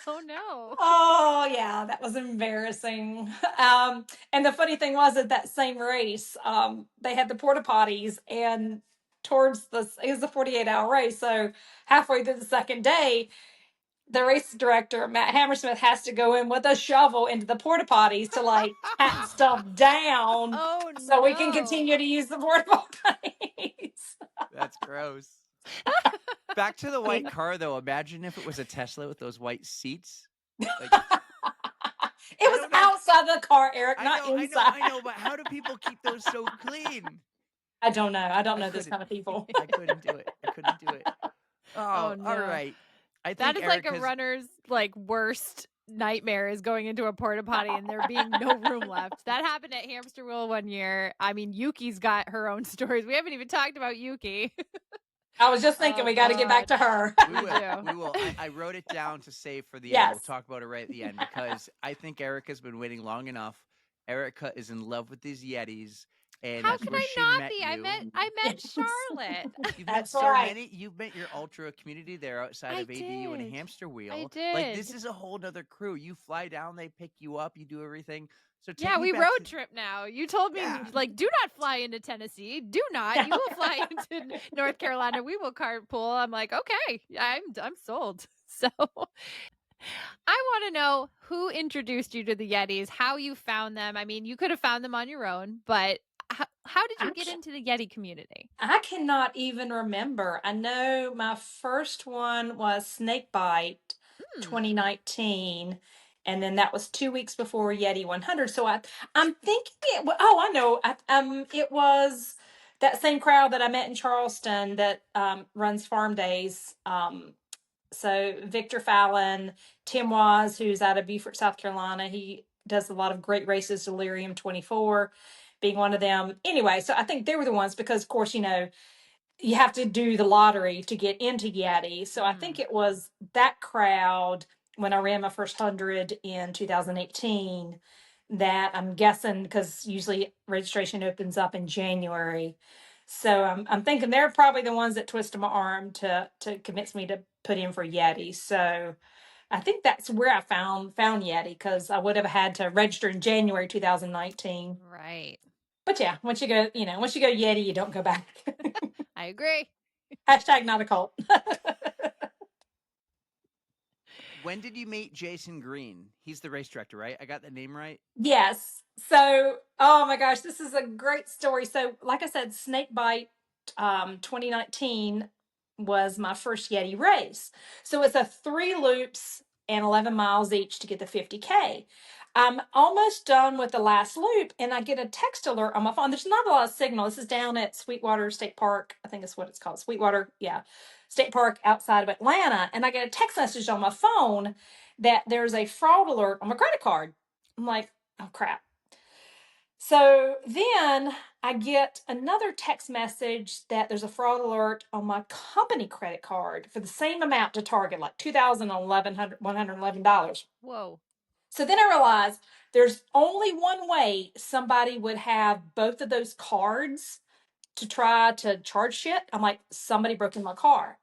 Oh no. Oh yeah, that was embarrassing. And the funny thing was, at that same race, they had the porta potties, and it was a 48-hour race. So halfway through the second day, the race director, Matt Hammersmith, has to go in with a shovel into the porta potties to like pat stuff down so we can continue to use the porta potties. That's gross. Back to the white car, though. Imagine if it was a Tesla with those white seats. Like, it was outside the car, Eric, not inside. I know, but how do people keep those so clean? I don't know. I don't know this kind of people. I couldn't do it. Oh, no. All right. I think that is like a runner's like worst nightmare is going into a porta potty and there being no room left. That happened at Hamster Wheel one year. I mean, Yuki's got her own stories. We haven't even talked about Yuki. I was just thinking we got to get back to her. We will. I wrote it down to save for the end. We'll talk about it right at the end because I think Erica's been waiting long enough. Erica is in love with these Yetis. And how can I not be? I met Charlotte. You've met so many. You've met your ultra community there outside of ADU and Hamster Wheel. I did. Like this is a whole other crew. You fly down, they pick you up, you do everything. So we road trip now. You told me like, do not fly into Tennessee. Do not. You will fly into North Carolina. We will carpool. I'm like, okay, I'm sold. So I want to know who introduced you to the Yetis, how you found them. I mean, you could have found them on your own, but how did you get into the Yeti community? I cannot even remember. I know my first one was Snakebite 2019. And then that was 2 weeks before Yeti 100. So I'm thinking I know. It was that same crowd that I met in Charleston that runs Farm Days. So Victor Fallon, Tim Waz, who's out of Beaufort, South Carolina. He does a lot of great races, Delirium 24 being one of them. Anyway, so I think they were the ones because, of course, you have to do the lottery to get into Yeti. So I think it was that crowd when I ran my first 100 in 2018 that I'm guessing, because usually registration opens up in January. So I'm thinking they're probably the ones that twisted my arm to convince me to put in for Yeti. So I think that's where I found Yeti, because I would have had to register in January 2019. Right. But yeah, once you go Yeti, you don't go back. I agree. Hashtag not a cult. When did you meet Jason Green? He's the race director, right? I got the name right? Yes. So, oh my gosh, this is a great story. So, like I said, Snakebite 2019 was my first Yeti race. So it's a 3 loops and 11 miles each to get the 50K. I'm almost done with the last loop and I get a text alert on my phone. There's not a lot of signal. This is down at Sweetwater State Park. I think that's what it's called. Sweetwater, State Park outside of Atlanta. And I get a text message on my phone that there's a fraud alert on my credit card. I'm like, oh crap. So then I get another text message that there's a fraud alert on my company credit card for the same amount to Target, like $2,111. Whoa. So then I realized there's only one way somebody would have both of those cards to try to charge shit. I'm like, somebody broke in my car.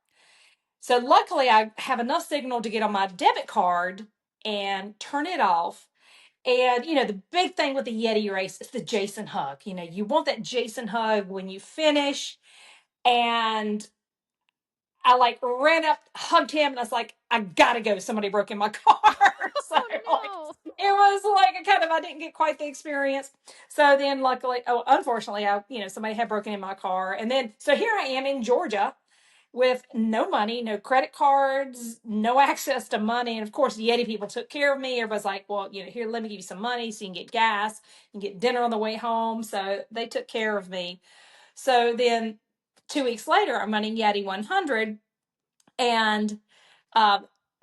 So luckily I have enough signal to get on my debit card and turn it off. And, the big thing with the Yeti race is the Jason hug. You want that Jason hug when you finish. And I ran up, hugged him, and I was like, I gotta go. Somebody broke in my car. So it was I didn't get quite the experience. So then unfortunately, somebody had broken in my car. And then, so here I am in Georgia with no money, no credit cards, no access to money. And of course, the Yeti people took care of me. Everybody's like, well, here, let me give you some money so you can get gas and get dinner on the way home. So they took care of me. So then 2 weeks later, I'm running Yeti 100 and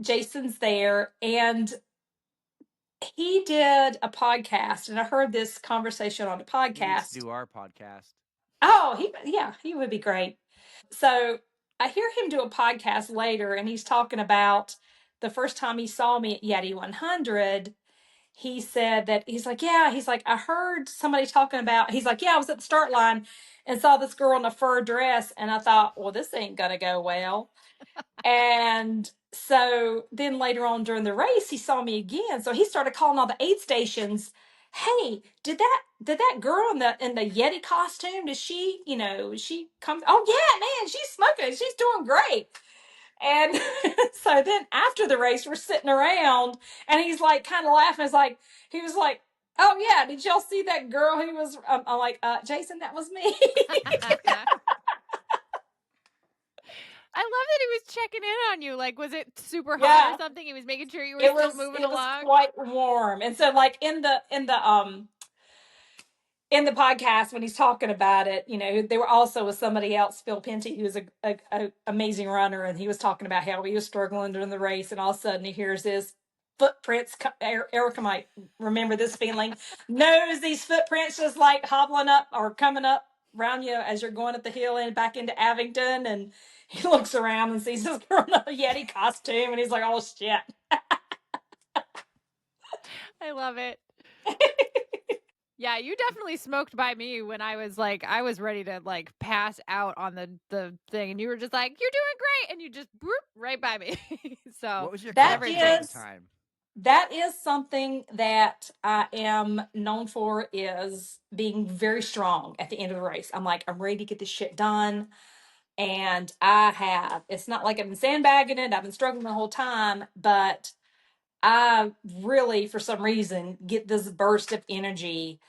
Jason's there and he did a podcast, and I heard this conversation on a podcast. He needs to do our podcast. Oh, he would be great. So I hear him do a podcast later, and he's talking about the first time he saw me at Yeti 100. He said that I heard somebody talking about, I was at the start line and saw this girl in a fur dress, and I thought, well, this ain't gonna go well. And so then later on during the race, he saw me again. So he started calling all the aid stations. Hey, did that girl in the Yeti costume, did she, she come? Oh yeah, man, she's smoking. She's doing great. And so then after the race, we're sitting around and he's like kind of laughing. It's like, he was like, oh yeah, did y'all see that girl who was, I'm like, Jason, that was me. I love that he was checking in on you. Like, was it super hot Yeah. or something? He was making sure you were It still was moving it was along. quite warm. And so like in the podcast when he's talking about it, you know, there were also with somebody else, Phil Penty, who was a amazing runner, and he was talking about how he was struggling during the race, and all of a sudden he hears his footprints. Erica might remember this feeling. Knows these footprints just like hobbling up or coming up around you as you're going up the hill and back into Abington, and he looks around and sees this girl in a Yeti costume, and he's like, "Oh shit!" I love it. Yeah, you definitely smoked by me when I was ready to like pass out on the thing, and you were just like, "You're doing great," and you just right by me. So What was your That confidence at the is time? that is something that I am known for, is being very strong at the end of the race. I'm like, I'm ready to get this shit done. And I have. It's not like I've been sandbagging it. I've been struggling the whole time, but I really, for some reason, get this burst of energy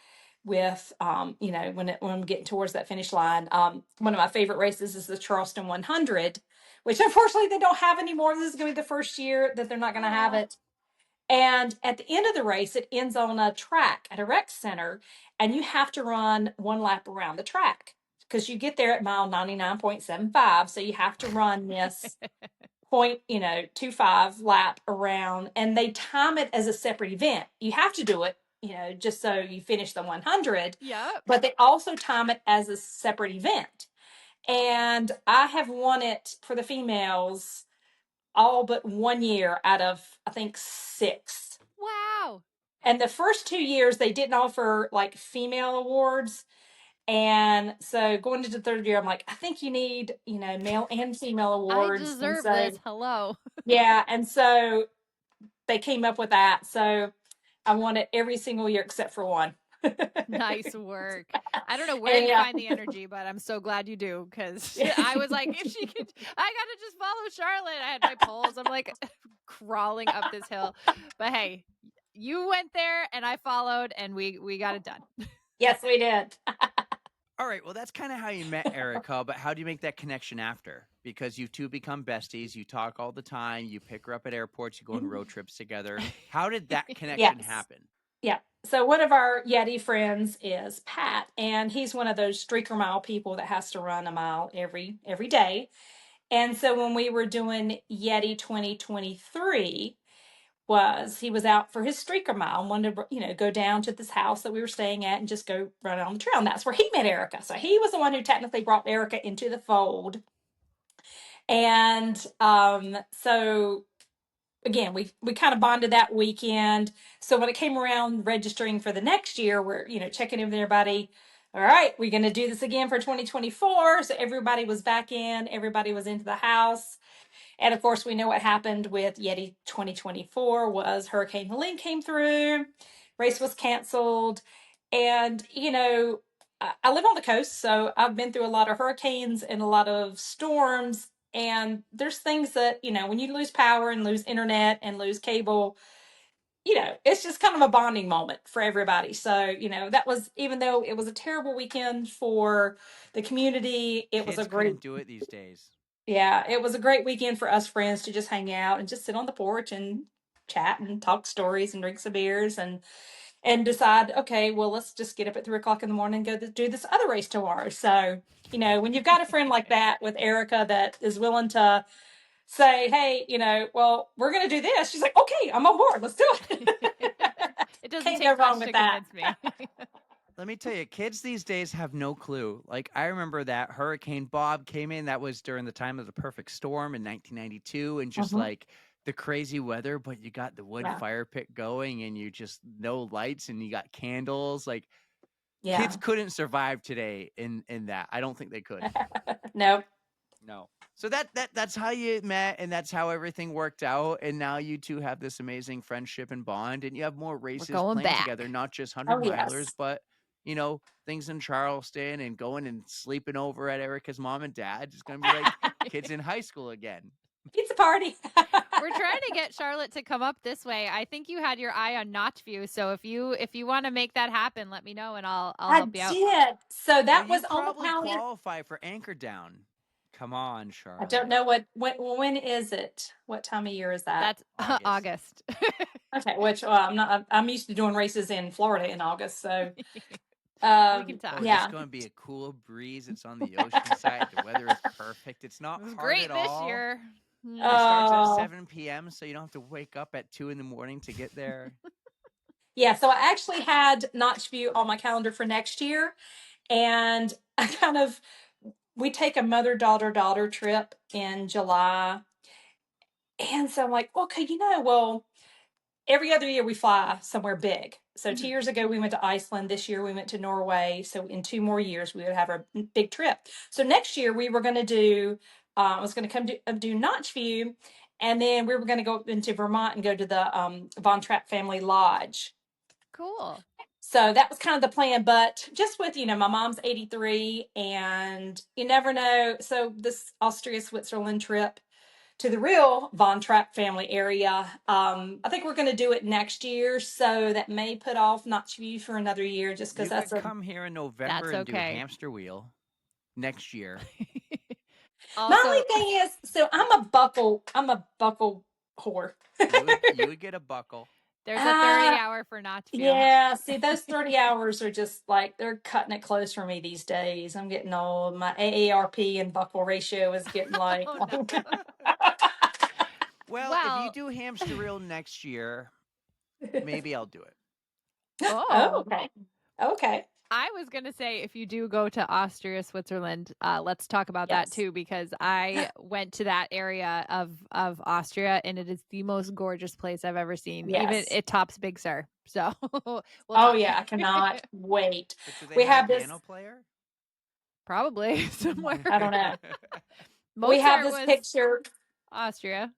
with, you know, when I'm getting towards that finish line. One of my favorite races is the Charleston 100, which unfortunately they don't have anymore. This is going to be the first year that they're not going to have it. And at the end of the race, it ends on a track at a rec center, and you have to run one lap around the track because you get there at mile 99.75. So you have to run this 0.25 lap around, and they time it as a separate event. You have to do it, you know, just so you finish the 100. Yep. But they also time it as a separate event. And I have won it for the females all but 1 year out of, I think, 6. Wow. And the first 2 years, they didn't offer like female awards. And so going into the third year, I'm like, I think you need, you know, male and female awards. I And deserve so, this. Hello. yeah. And so they came up with that. So I won it every single year except for one. Nice work. I don't know where And you yeah. find the energy, but I'm so glad you do, because Yeah. I was like, if she could, I gotta just follow Charlotte. I had my poles. I'm like crawling up this hill. But hey, you went there and I followed, and we got it done. Yes, we did. All right, well, that's kind of how you met Erica, but how do you make that connection after? Because you two become besties, you talk all the time, you pick her up at airports, you go on road trips together. How did that connection Yes. happen? Yeah. So one of our Yeti friends is Pat, and he's one of those streaker mile people that has to run a mile every day. And so when we were doing Yeti 2023, he was out for his streaker mile and wanted to, you know, go down to this house that we were staying at and just go run on the trail. And that's where he met Erica. So he was the one who technically brought Erica into the fold. And so again, we kind of bonded that weekend. So when it came around registering for the next year, we're, you know, checking in with everybody. All right, we're going to do this again for 2024. So everybody was back in, everybody was into the house. And of course, we know what happened with Yeti 2024 was Hurricane Helene came through, race was canceled. And, you know, I live on the coast, so I've been through a lot of hurricanes and a lot of storms. And there's things that, you know, when you lose power and lose internet and lose cable, you know, it's just kind of a bonding moment for everybody. So, you know, that was, even though it was a terrible weekend for the community, it was a Kids great, couldn't do it these days. yeah, it was a great weekend for us friends to just hang out and just sit on the porch and chat and talk stories and drink some beers and decide, okay, well, let's just get up at 3 o'clock in the morning and go do this other race tomorrow. So, you know, when you've got a friend like that with Erica that is willing to say, hey, you know, well, we're going to do this. She's like, okay, I'm on board. Let's do it. It doesn't Can't take go wrong much with to that. convince me. Let me tell you, kids these days have no clue. Like, I remember that Hurricane Bob came in. That was during the time of the perfect storm in 1992, and just like the crazy weather, but you got the wood fire pit going, and you just no lights, and you got candles. Like, kids couldn't survive today in that. I don't think they could. No. So that's how you met, and that's how everything worked out. And now you two have this amazing friendship and bond, and you have more races going planned back. together, not just 100 milers, Yes. but you know, things in Charleston and going and sleeping over at Erica's mom and dad. It's gonna be like kids in high school again. Pizza party. We're trying to get Charlotte to come up this way. I think you had your eye on Notchview, so if you want to make that happen, let me know and I'll I help you out. did. So Well, that you was on the probably calendar. qualify for Anchor Down. Come on, I don't Charlotte. know when is it? What time of year is that? That's August. August. Okay, which I'm used to doing races in Florida in August, so We can talk. Oh, it's yeah. going to be a cool breeze. It's on the ocean side. The weather is perfect. It's not It was hard great at this all. year. It starts at Oh, 7 p.m., so you don't have to wake up at 2 in the morning to get there. yeah. So I actually had Notchview on my calendar for next year, and we take a mother-daughter trip in July, and so I'm like, okay, well, every other year we fly somewhere big. So 2 years ago we went to Iceland. This year we went to Norway. So in 2 more years we would have a big trip. So next year we were going to do. I was going to do Notchview, and then we were going to go into Vermont and go to the Von Trapp Family Lodge. Cool. So that was kind of the plan, but just with, my mom's 83 and you never know. So this Austria, Switzerland trip to the real Von Trapp family area. I think we're going to do it next year. So that may put off Notchview for another year just because You could come here in November and do okay. Hamster Wheel next year. My only Also, thing is, so I'm a buckle whore. You would get a buckle. there's a 30-hour for Notchview. Yeah, see, those 30 hours are just like, they're cutting it close for me these days. I'm getting old. My AARP and buckle ratio is getting like, Oh, no. Well, if you Well, do Hamster Wheel next year, maybe I'll do it. oh, okay. Okay. I was going to say, if you do go to Austria, Switzerland, let's talk about that Yes. too, because I went to that area of Austria and it is the most gorgeous place I've ever seen. Even Yes. it tops Big Sur. So we'll Oh talk. yeah, I cannot wait. But do they We have have a this. piano player? Probably somewhere. I don't know. We Mozart have this was picture. Austria.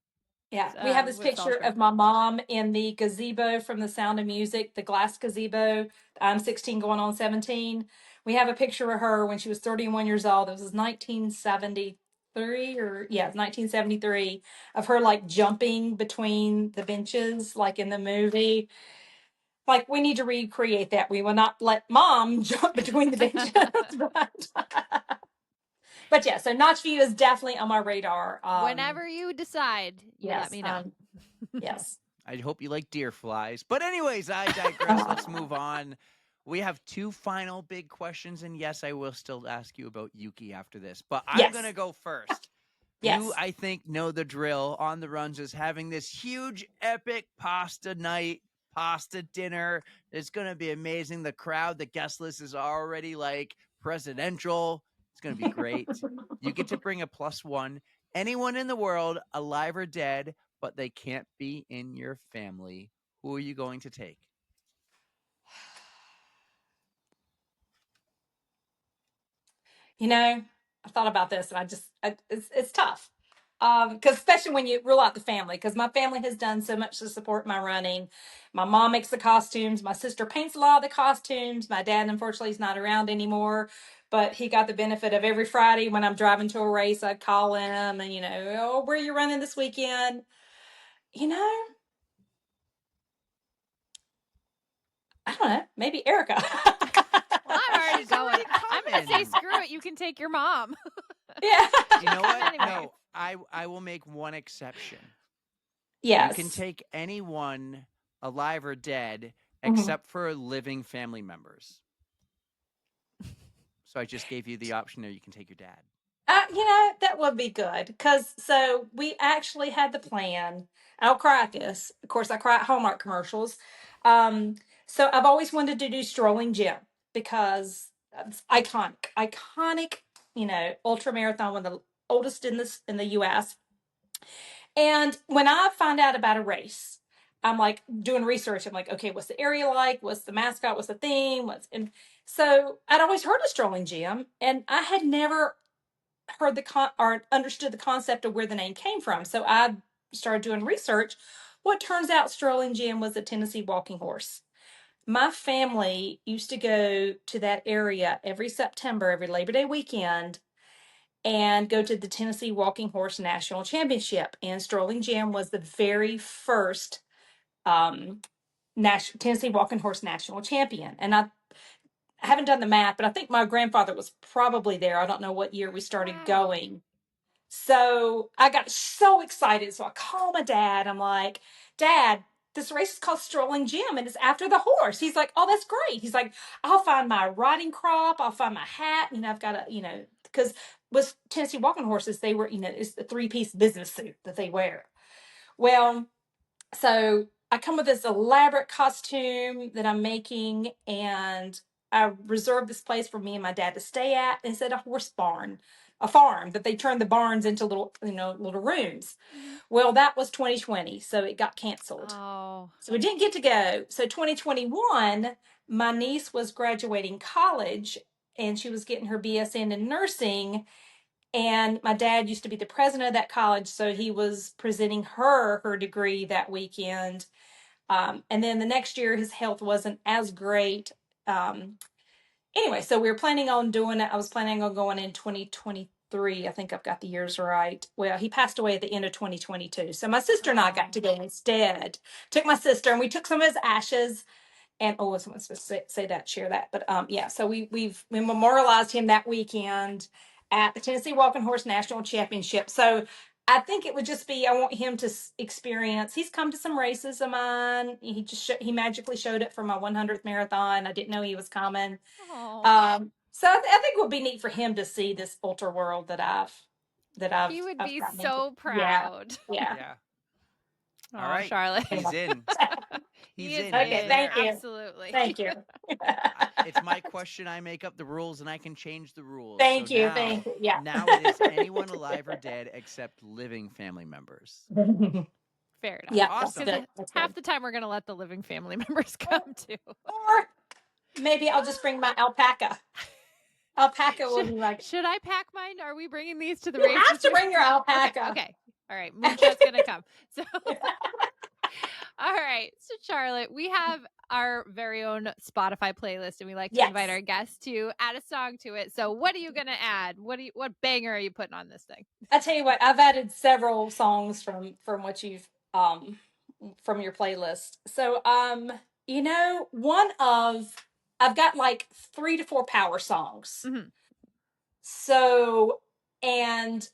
Yeah, we have this with picture Salzburg. of my mom in the gazebo from The Sound of Music, the glass gazebo. I'm 16 going on 17. We have a picture of her when she was 31 years old. This was 1973 it's 1973 of her like jumping between the benches like in the movie. Like we need to recreate that. We will not let mom jump between the benches. But yeah, so Notchview is definitely on my radar. Whenever you decide, you yes, let me know. yes. I hope you like deer flies. But anyways, I digress. Let's move on. We have two final big questions, and yes, I will still ask you about Yuki after this. But I'm Yes. going to go first. Yes. You, I think, know the drill. On the Runs is having this huge, epic pasta night, pasta dinner. It's going to be amazing. The crowd, the guest list is already like presidential. It's going to be great. You get to bring a +1. Anyone in the world, alive or dead, but they can't be in your family. Who are you going to take? I thought about this, and it's tough. Because especially when you rule out the family, because my family has done so much to support my running. My mom makes the costumes. My sister paints a lot of the costumes. My dad, unfortunately, is not around anymore, but he got the benefit of every Friday when I'm driving to a race, I'd call him and, oh, where are you running this weekend? I don't know, maybe Erica. Well, I'm already She's going. already I'm going to say, coming. screw it. You can take your mom. Yeah. You know what? Anyways. No, I will make one exception. Yes. You can take anyone, alive or dead, Mhm. except for living family members. So I just gave you the option there. You can take your dad. That would be good because so we actually had the plan. I'll cry at this. Of course, I cry at Hallmark commercials. So I've always wanted to do Strolling Gym because it's iconic. Ultra marathon, one of the oldest in the U.S. And when I find out about a race, I'm like doing research. I'm like, okay, what's the area like? What's the mascot? What's the theme? And so I'd always heard of Strolling Gym, and I had never heard or understood the concept of where the name came from. So I started doing research. What turns out Strolling Gym was a Tennessee walking horse. My family used to go to that area every September, every Labor Day weekend, and go to the Tennessee Walking Horse National Championship. And Strolling Gym was the very first Tennessee Walking Horse National Champion. And I haven't done the math, but I think my grandfather was probably there. I don't know what year we started going. So I got so excited. So I called my dad. I'm like, Dad, this race is called Strolling Gym and it's after the horse. He's like, oh, that's great. He's like, I'll find my riding crop. I'll find my hat. I've got to, because with Tennessee Walking Horses, they were, it's the 3-piece business suit that they wear. Well, so I come with this elaborate costume that I'm making, and I reserved this place for me and my dad to stay at. Instead of a horse barn, a farm that they turned the barns into little rooms. Well, that was 2020, so it got canceled. Oh. So we didn't get to go. So 2021, my niece was graduating college, and she was getting her BSN in nursing. And my dad used to be the president of that college, so he was presenting her degree that weekend. And then the next year, his health wasn't as great. Anyway, so we were planning on doing it. I was planning on going in 2023. I think I've got the years right. Well, he passed away at the end of 2022. So my sister and I got to go instead. Took my sister, and we took some of his ashes. And I wasn't supposed to say that, share that. But yeah, so we memorialized him that weekend at the Tennessee Walking Horse National Championship. So I think it would just be, I want him to experience. He's come to some races of mine. He just he magically showed up for my 100th marathon. I didn't know he was coming. So I think it would be neat for him to see this ultra world that I've. He would I've be gotten so into. proud. Yeah. All right, Charlotte. he's in. He's in. Okay, thank you. Absolutely. Thank you. It's my question. I make up the rules, and I can change the rules. Thank you. Now, Thank you. Yeah. Now it is anyone alive or dead except living family members. Fair enough. Yeah, awesome. That's half good. the time we're going to let the living family members come too. Or maybe I'll just bring my alpaca. Alpaca will be like. Should I pack mine? Are we bringing these to the You race? have to bring your alpaca. Okay. All right. Moonshot's going to come. So. All right. So, Charlotte, we have our very own Spotify playlist, and we like to invite our guests to add a song to it. So, what are you going to add? What banger are you putting on this thing? I tell you what, I've added several songs from what you've from your playlist. So, I've got like 3 to 4 power songs. Mm-hmm. So, and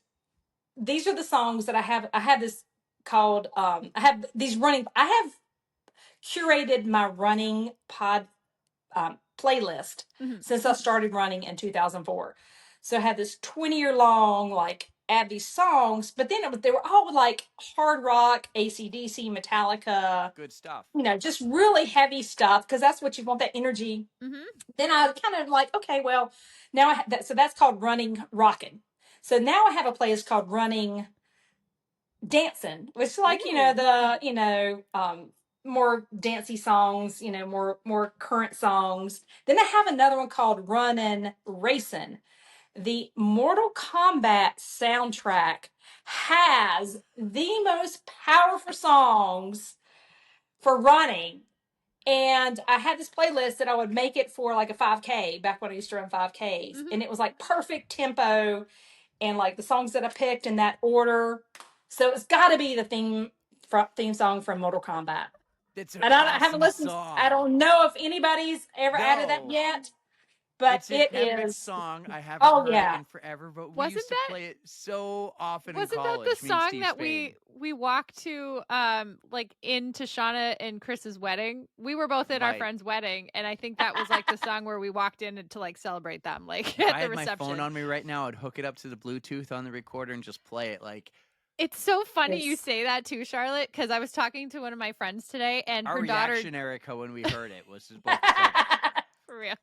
these are the songs that I have. I have this called. I have curated my running pod playlist since I started running in 2004. So I had this 20-year long add these songs, but then they were all like hard rock, AC/DC, Metallica, good stuff. Just really heavy stuff because that's what you want, that energy. Mm-hmm. Then I kind of like, okay, well, now so that's called Running Rockin'. So now I have a playlist called Running Dancing, which is like more dancey songs, more current songs. Then I have another one called Runnin' Racin'. The Mortal Kombat soundtrack has the most powerful songs for running. And I had this playlist that I would make it for like a 5K back when I used to run 5Ks. Mm-hmm. And it was like perfect tempo and like the songs that I picked in that order. So it's got to be the theme song from Mortal Kombat. I haven't listened. Song. I don't know if anybody's ever added that yet, but it's an epic song. I haven't heard it in forever, but we used to play it so often in college. Wasn't that the song that we walked to in Tashana and Chris's wedding? We were both at our friend's wedding, and I think that was like the song where we walked in to celebrate them at the reception. I had my phone on me right now. I'd hook it up to the Bluetooth on the recorder and just play it It's so funny you say that too, Charlotte, because I was talking to one of my friends today, and her daughter. Our reaction, Erica, when we heard it was just for real.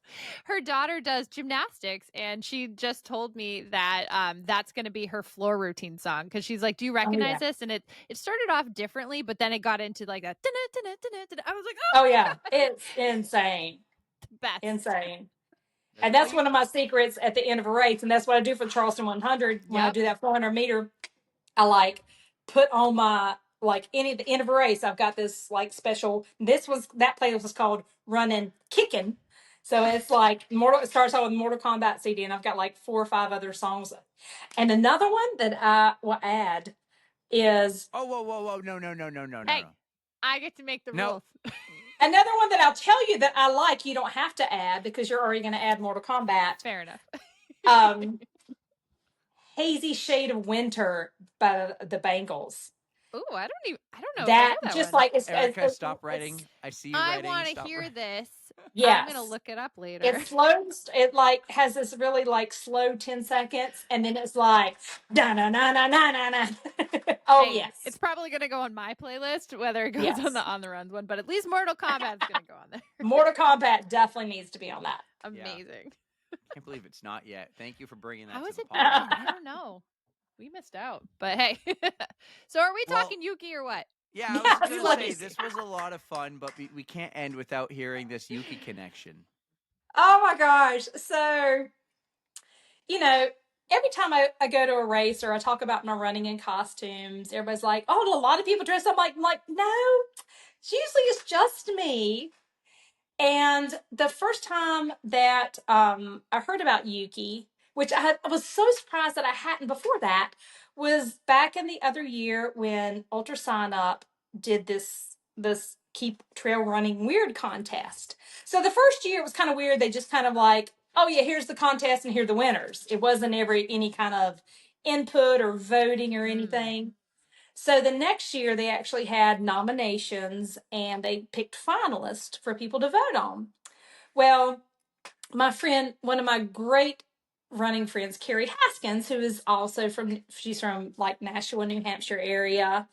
Her daughter does gymnastics, and she just told me that that's going to be her floor routine song because she's like, "Do you recognize this?" And it started off differently, but then it got into like that. I was like, "Oh yeah, God. It's insane, the best, insane." And that's one of my secrets at the end of a race, and that's what I do for Charleston 100. When I do that 400 meter. I put on my the end of a race. I've got this special. That playlist was called Running Kickin'. So it's like it starts out with Mortal Kombat CD, and I've got like 4 or 5 other songs. And another one that I will add is whoa, no. Hey, I get to make the Nope. rules. another one that I'll tell you that I like. You don't have to add because you're already going to add Mortal Kombat. Fair enough. Hazy Shade of Winter by the Bangles. Ooh, I don't know That that just one. like Erica, stop writing. I see you I writing. want to Stop hear writing. this. Yes. I'm gonna look it up later. It slows. It like has this really like slow 10 seconds, and then it's like da na na na na na na. Oh Hey, yes, it's probably gonna go on my playlist, whether it goes Yes. on the runs one, but at least Mortal Kombat's gonna go on there. Mortal Kombat definitely needs to be on that. Amazing. Can't believe it's not yet. Thank you for bringing that How to is the it? podcast. I don't know. We missed out, but hey. So are we Well, talking Yuki or what? Yeah, I Yeah, was going to say, please. this was a lot of fun, but we can't end without hearing this Yuki connection. Oh my gosh! So, every time I go to a race or I talk about my running in costumes, everybody's like, "Oh, a lot of people dress up like." I'm like, no, usually it's just me. And the first time that I heard about Yuki, which I was so surprised that I hadn't before that, was back in the other year when Ultra Sign Up did this Keep Trail Running Weird contest. So the first year it was kind of weird. They just kind of like, oh yeah, here's the contest and here are the winners. It wasn't any kind of input or voting or anything. So the next year they actually had nominations and they picked finalists for people to vote on. Well, my friend, one of my great running friends, Carrie Haskins, who is also she's from like Nashua, New Hampshire area.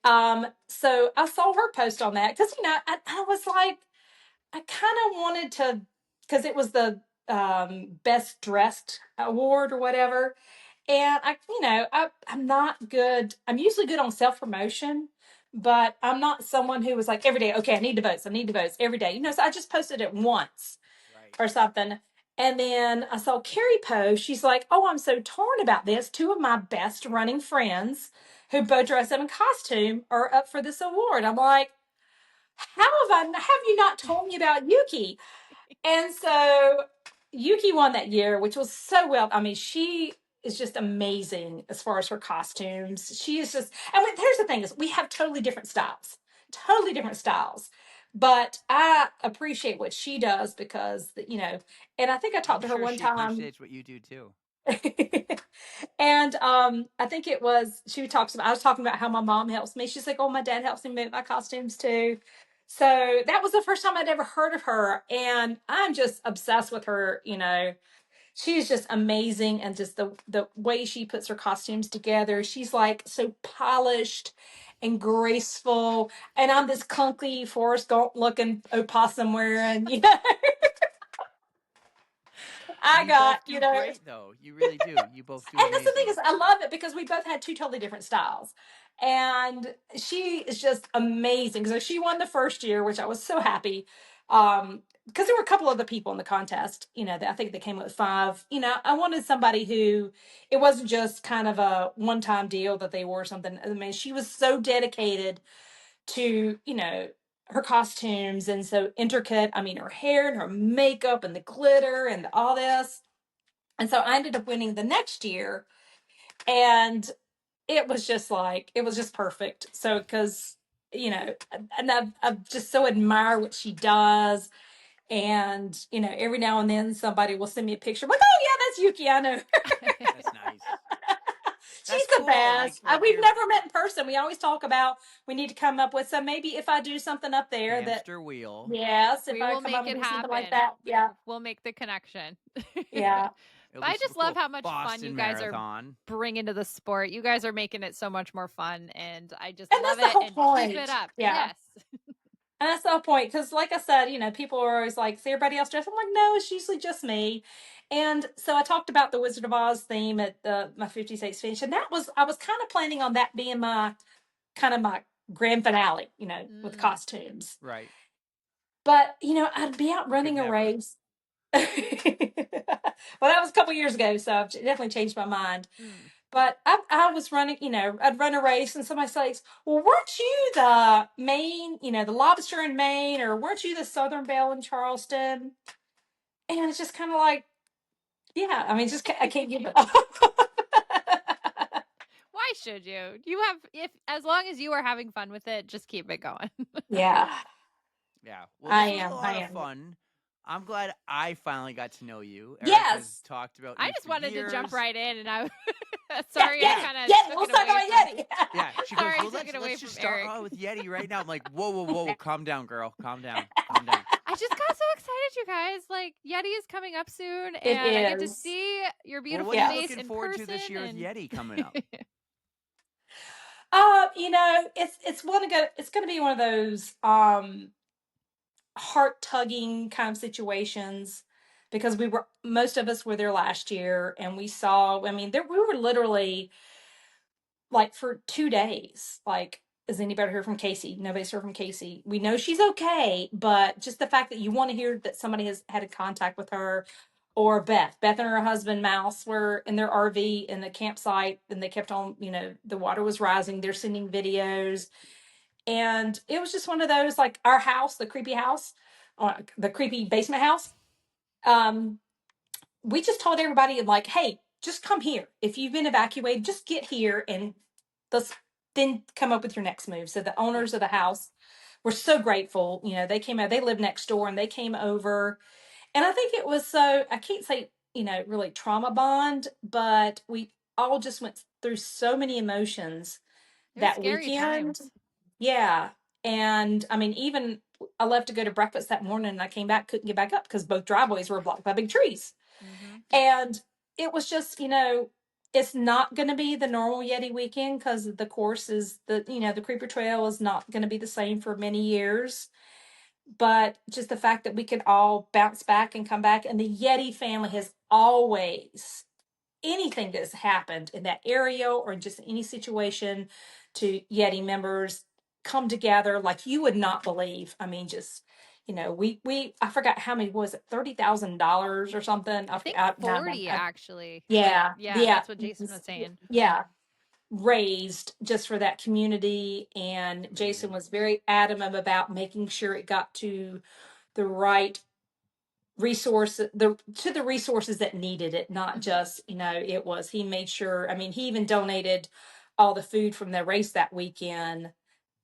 So I saw her post on that because, I was like, I kind of wanted to, because it was the best dressed award or whatever. And I'm not good. I'm usually good on self promotion, but I'm not someone who was like every day, okay, I need to vote. I need to vote every day. So I just posted it once or something. And then I saw Carrie post. She's like, oh, I'm so torn about this. 2 of my best running friends who both dress up in costume are up for this award. I'm like, have you not told me about Yuki? And so Yuki won that year, which was so well. I mean, she is just amazing as far as her costumes. She is just, here's the thing is we have totally different styles. Totally different styles. But I appreciate what she does because, and I think I talked to her one she time. appreciates what you do too. And I think I was talking about how my mom helps me. She's like, oh, my dad helps me make my costumes too. So that was the first time I'd ever heard of her. And I'm just obsessed with her. She's just amazing. And just the way she puts her costumes together. She's like so polished and graceful. And I'm this clunky Forrest Gump looking opossum wearing, You both do great though. You really do. You both do. And that's the thing is, I love it because we both had 2 totally different styles, and she is just amazing. So she won the first year, which I was so happy, because there were a couple other people in the contest. That I think they came with 5. I wanted somebody who it wasn't just kind of a one-time deal that they wore something. I mean, she was so dedicated to her costumes and so intricate. I mean, her hair and her makeup and the glitter and all this. And so I ended up winning the next year, and it was just perfect. So, because, and I just so admire what she does. And, every now and then somebody will send me a picture. I'm like, oh yeah, that's Yuki. I know. That's nice. She's the best. We've never met in person. We always talk about we need to come up with some. Maybe if I do something up there hamster wheel. Yes, if we I will come make up it with happen. something like that. Yeah, we'll make the connection. Yeah. But I just love how much Boston fun you guys Marathon. are bringing to the sport. You guys are making it so much more fun, and I just and love that's the whole it. point. And keep it up. Yeah. Yes. And that's the whole point, because like I said, people are always like, see everybody else dressed. I'm like, no, it's usually just me. And so I talked about the Wizard of Oz theme at my 56th finish, and I was kind of planning on that being my grand finale, with costumes. Right. But I'd be out running a race. Well, that was a couple years ago, so I've definitely changed my mind. But I was running, I'd run a race and somebody says, well, weren't you the Maine, the Lobster in Maine, or weren't you the Southern Belle in Charleston? And it's just kind of like, yeah, I mean, just I can't give it up. Why should you? You have, if as long as you are having fun with it, just keep it going. Yeah, Yeah. Well, I this was a am. lot of fun. I'm glad I finally got to know you. Erica's Yes. talked about I you just for wanted years. to jump right in, and I sorry, yeah, I kind of yeah. took Let's it talk away about from. Yeti. Yeah, she goes, Sorry, well, took it away let's just from start Eric. with Yeti right now. I'm like, whoa, calm down, girl, calm down, calm down. I just got so excited, you guys. Like, Yeti is coming up soon, It and I get to is. see your Well, beautiful what are you face looking in forward person. to this year with Yeti coming up? You know, it's gonna be one of those heart tugging kind of situations because most of us were there last year and we saw, I mean, we were literally like for 2 days, like, is anybody heard from Casey? Nobody's heard from Casey. We know she's okay, but just the fact that you want to hear that somebody has had a contact with her, or Beth and her husband Mouse were in their RV in the campsite and they kept on, the water was rising. They're sending videos. And it was just one of those, like our house, the creepy house, the creepy basement house. We just told everybody, like, hey, just come here. If you've been evacuated, just get here and let's then come up with your next move. So the owners of the house were so grateful. They came out, they live next door and they came over. And I think it was I can't say, really trauma bond, but we all just went through so many emotions that Scary weekend. times. Yeah. And I mean, even I left to go to breakfast that morning and I came back, couldn't get back up because both driveways were blocked by big trees. Mm-hmm. And it was just, it's not going to be the normal Yeti weekend because the course is the Creeper Trail is not going to be the same for many years. But just the fact that we could all bounce back and come back, and the Yeti family has always, anything that's happened in that area or just any situation, to Yeti members come together like you would not believe. I mean, just we I forgot how many, was it $30,000 or something? I think 40 actually. Yeah, Yeah, that's what Jason was saying. Yeah, raised just for that community, and Jason was very adamant about making sure it got to the right the resources that needed it, not just he made sure. I mean, he even donated all the food from the race that weekend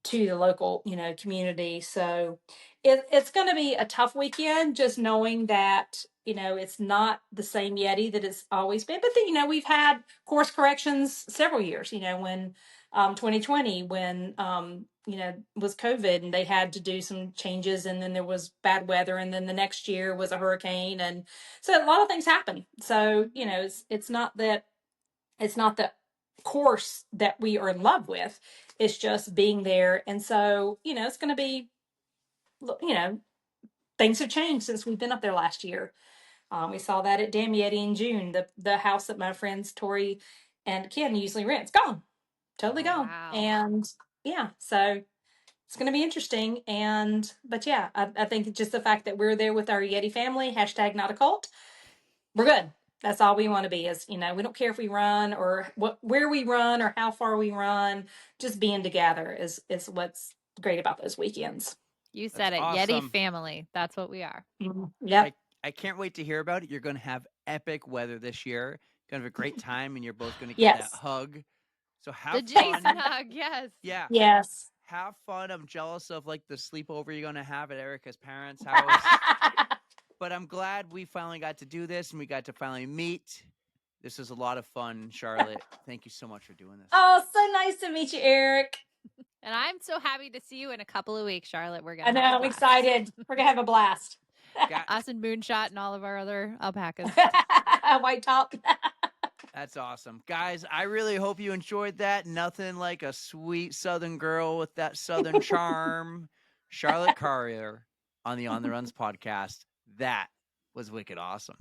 to the local community. So it's going to be a tough weekend, just knowing that it's not the same Yeti that it's always been. But then we've had course corrections several years, when 2020, when was COVID and they had to do some changes, and then there was bad weather, and then the next year was a hurricane, and so a lot of things happen. So it's not that it's not the course that we are in love with. It's just being there. And so, it's going to be, things have changed since we've been up there last year. We saw that at Dam Yeti in June. The house that my friends Tori and Ken usually rent's gone, totally gone. Wow. And yeah, so it's going to be interesting. But yeah, I think just the fact that we're there with our Yeti family, hashtag not a cult, we're good. That's all we want to be. Is we don't care if we run or where we run or how far we run. Just being together is what's great about those weekends. You said it. Awesome. Yeti family. That's what we are. Yeah. I can't wait to hear about it. You're going to have epic weather this year. Going to have a great time, and you're both going to get that hug. So have the fun. Jason hug. Yes. Yeah. Yes. Have fun. I'm jealous of like the sleepover you're going to have at Erica's parents' house. But I'm glad we finally got to do this and we got to finally meet. This was a lot of fun, Charlotte. Thank you so much for doing this. Oh, so nice to meet you, Eric. And I'm so happy to see you in a couple of weeks, Charlotte. We're I gonna. know. I'm excited. We're gonna have a blast. Us and Moonshot and all of our other alpacas. White top. That's awesome. Guys, I really hope you enjoyed that. Nothing like a sweet Southern girl with that Southern charm. Charlotte Corriher on the On the Runs podcast. That was wicked awesome.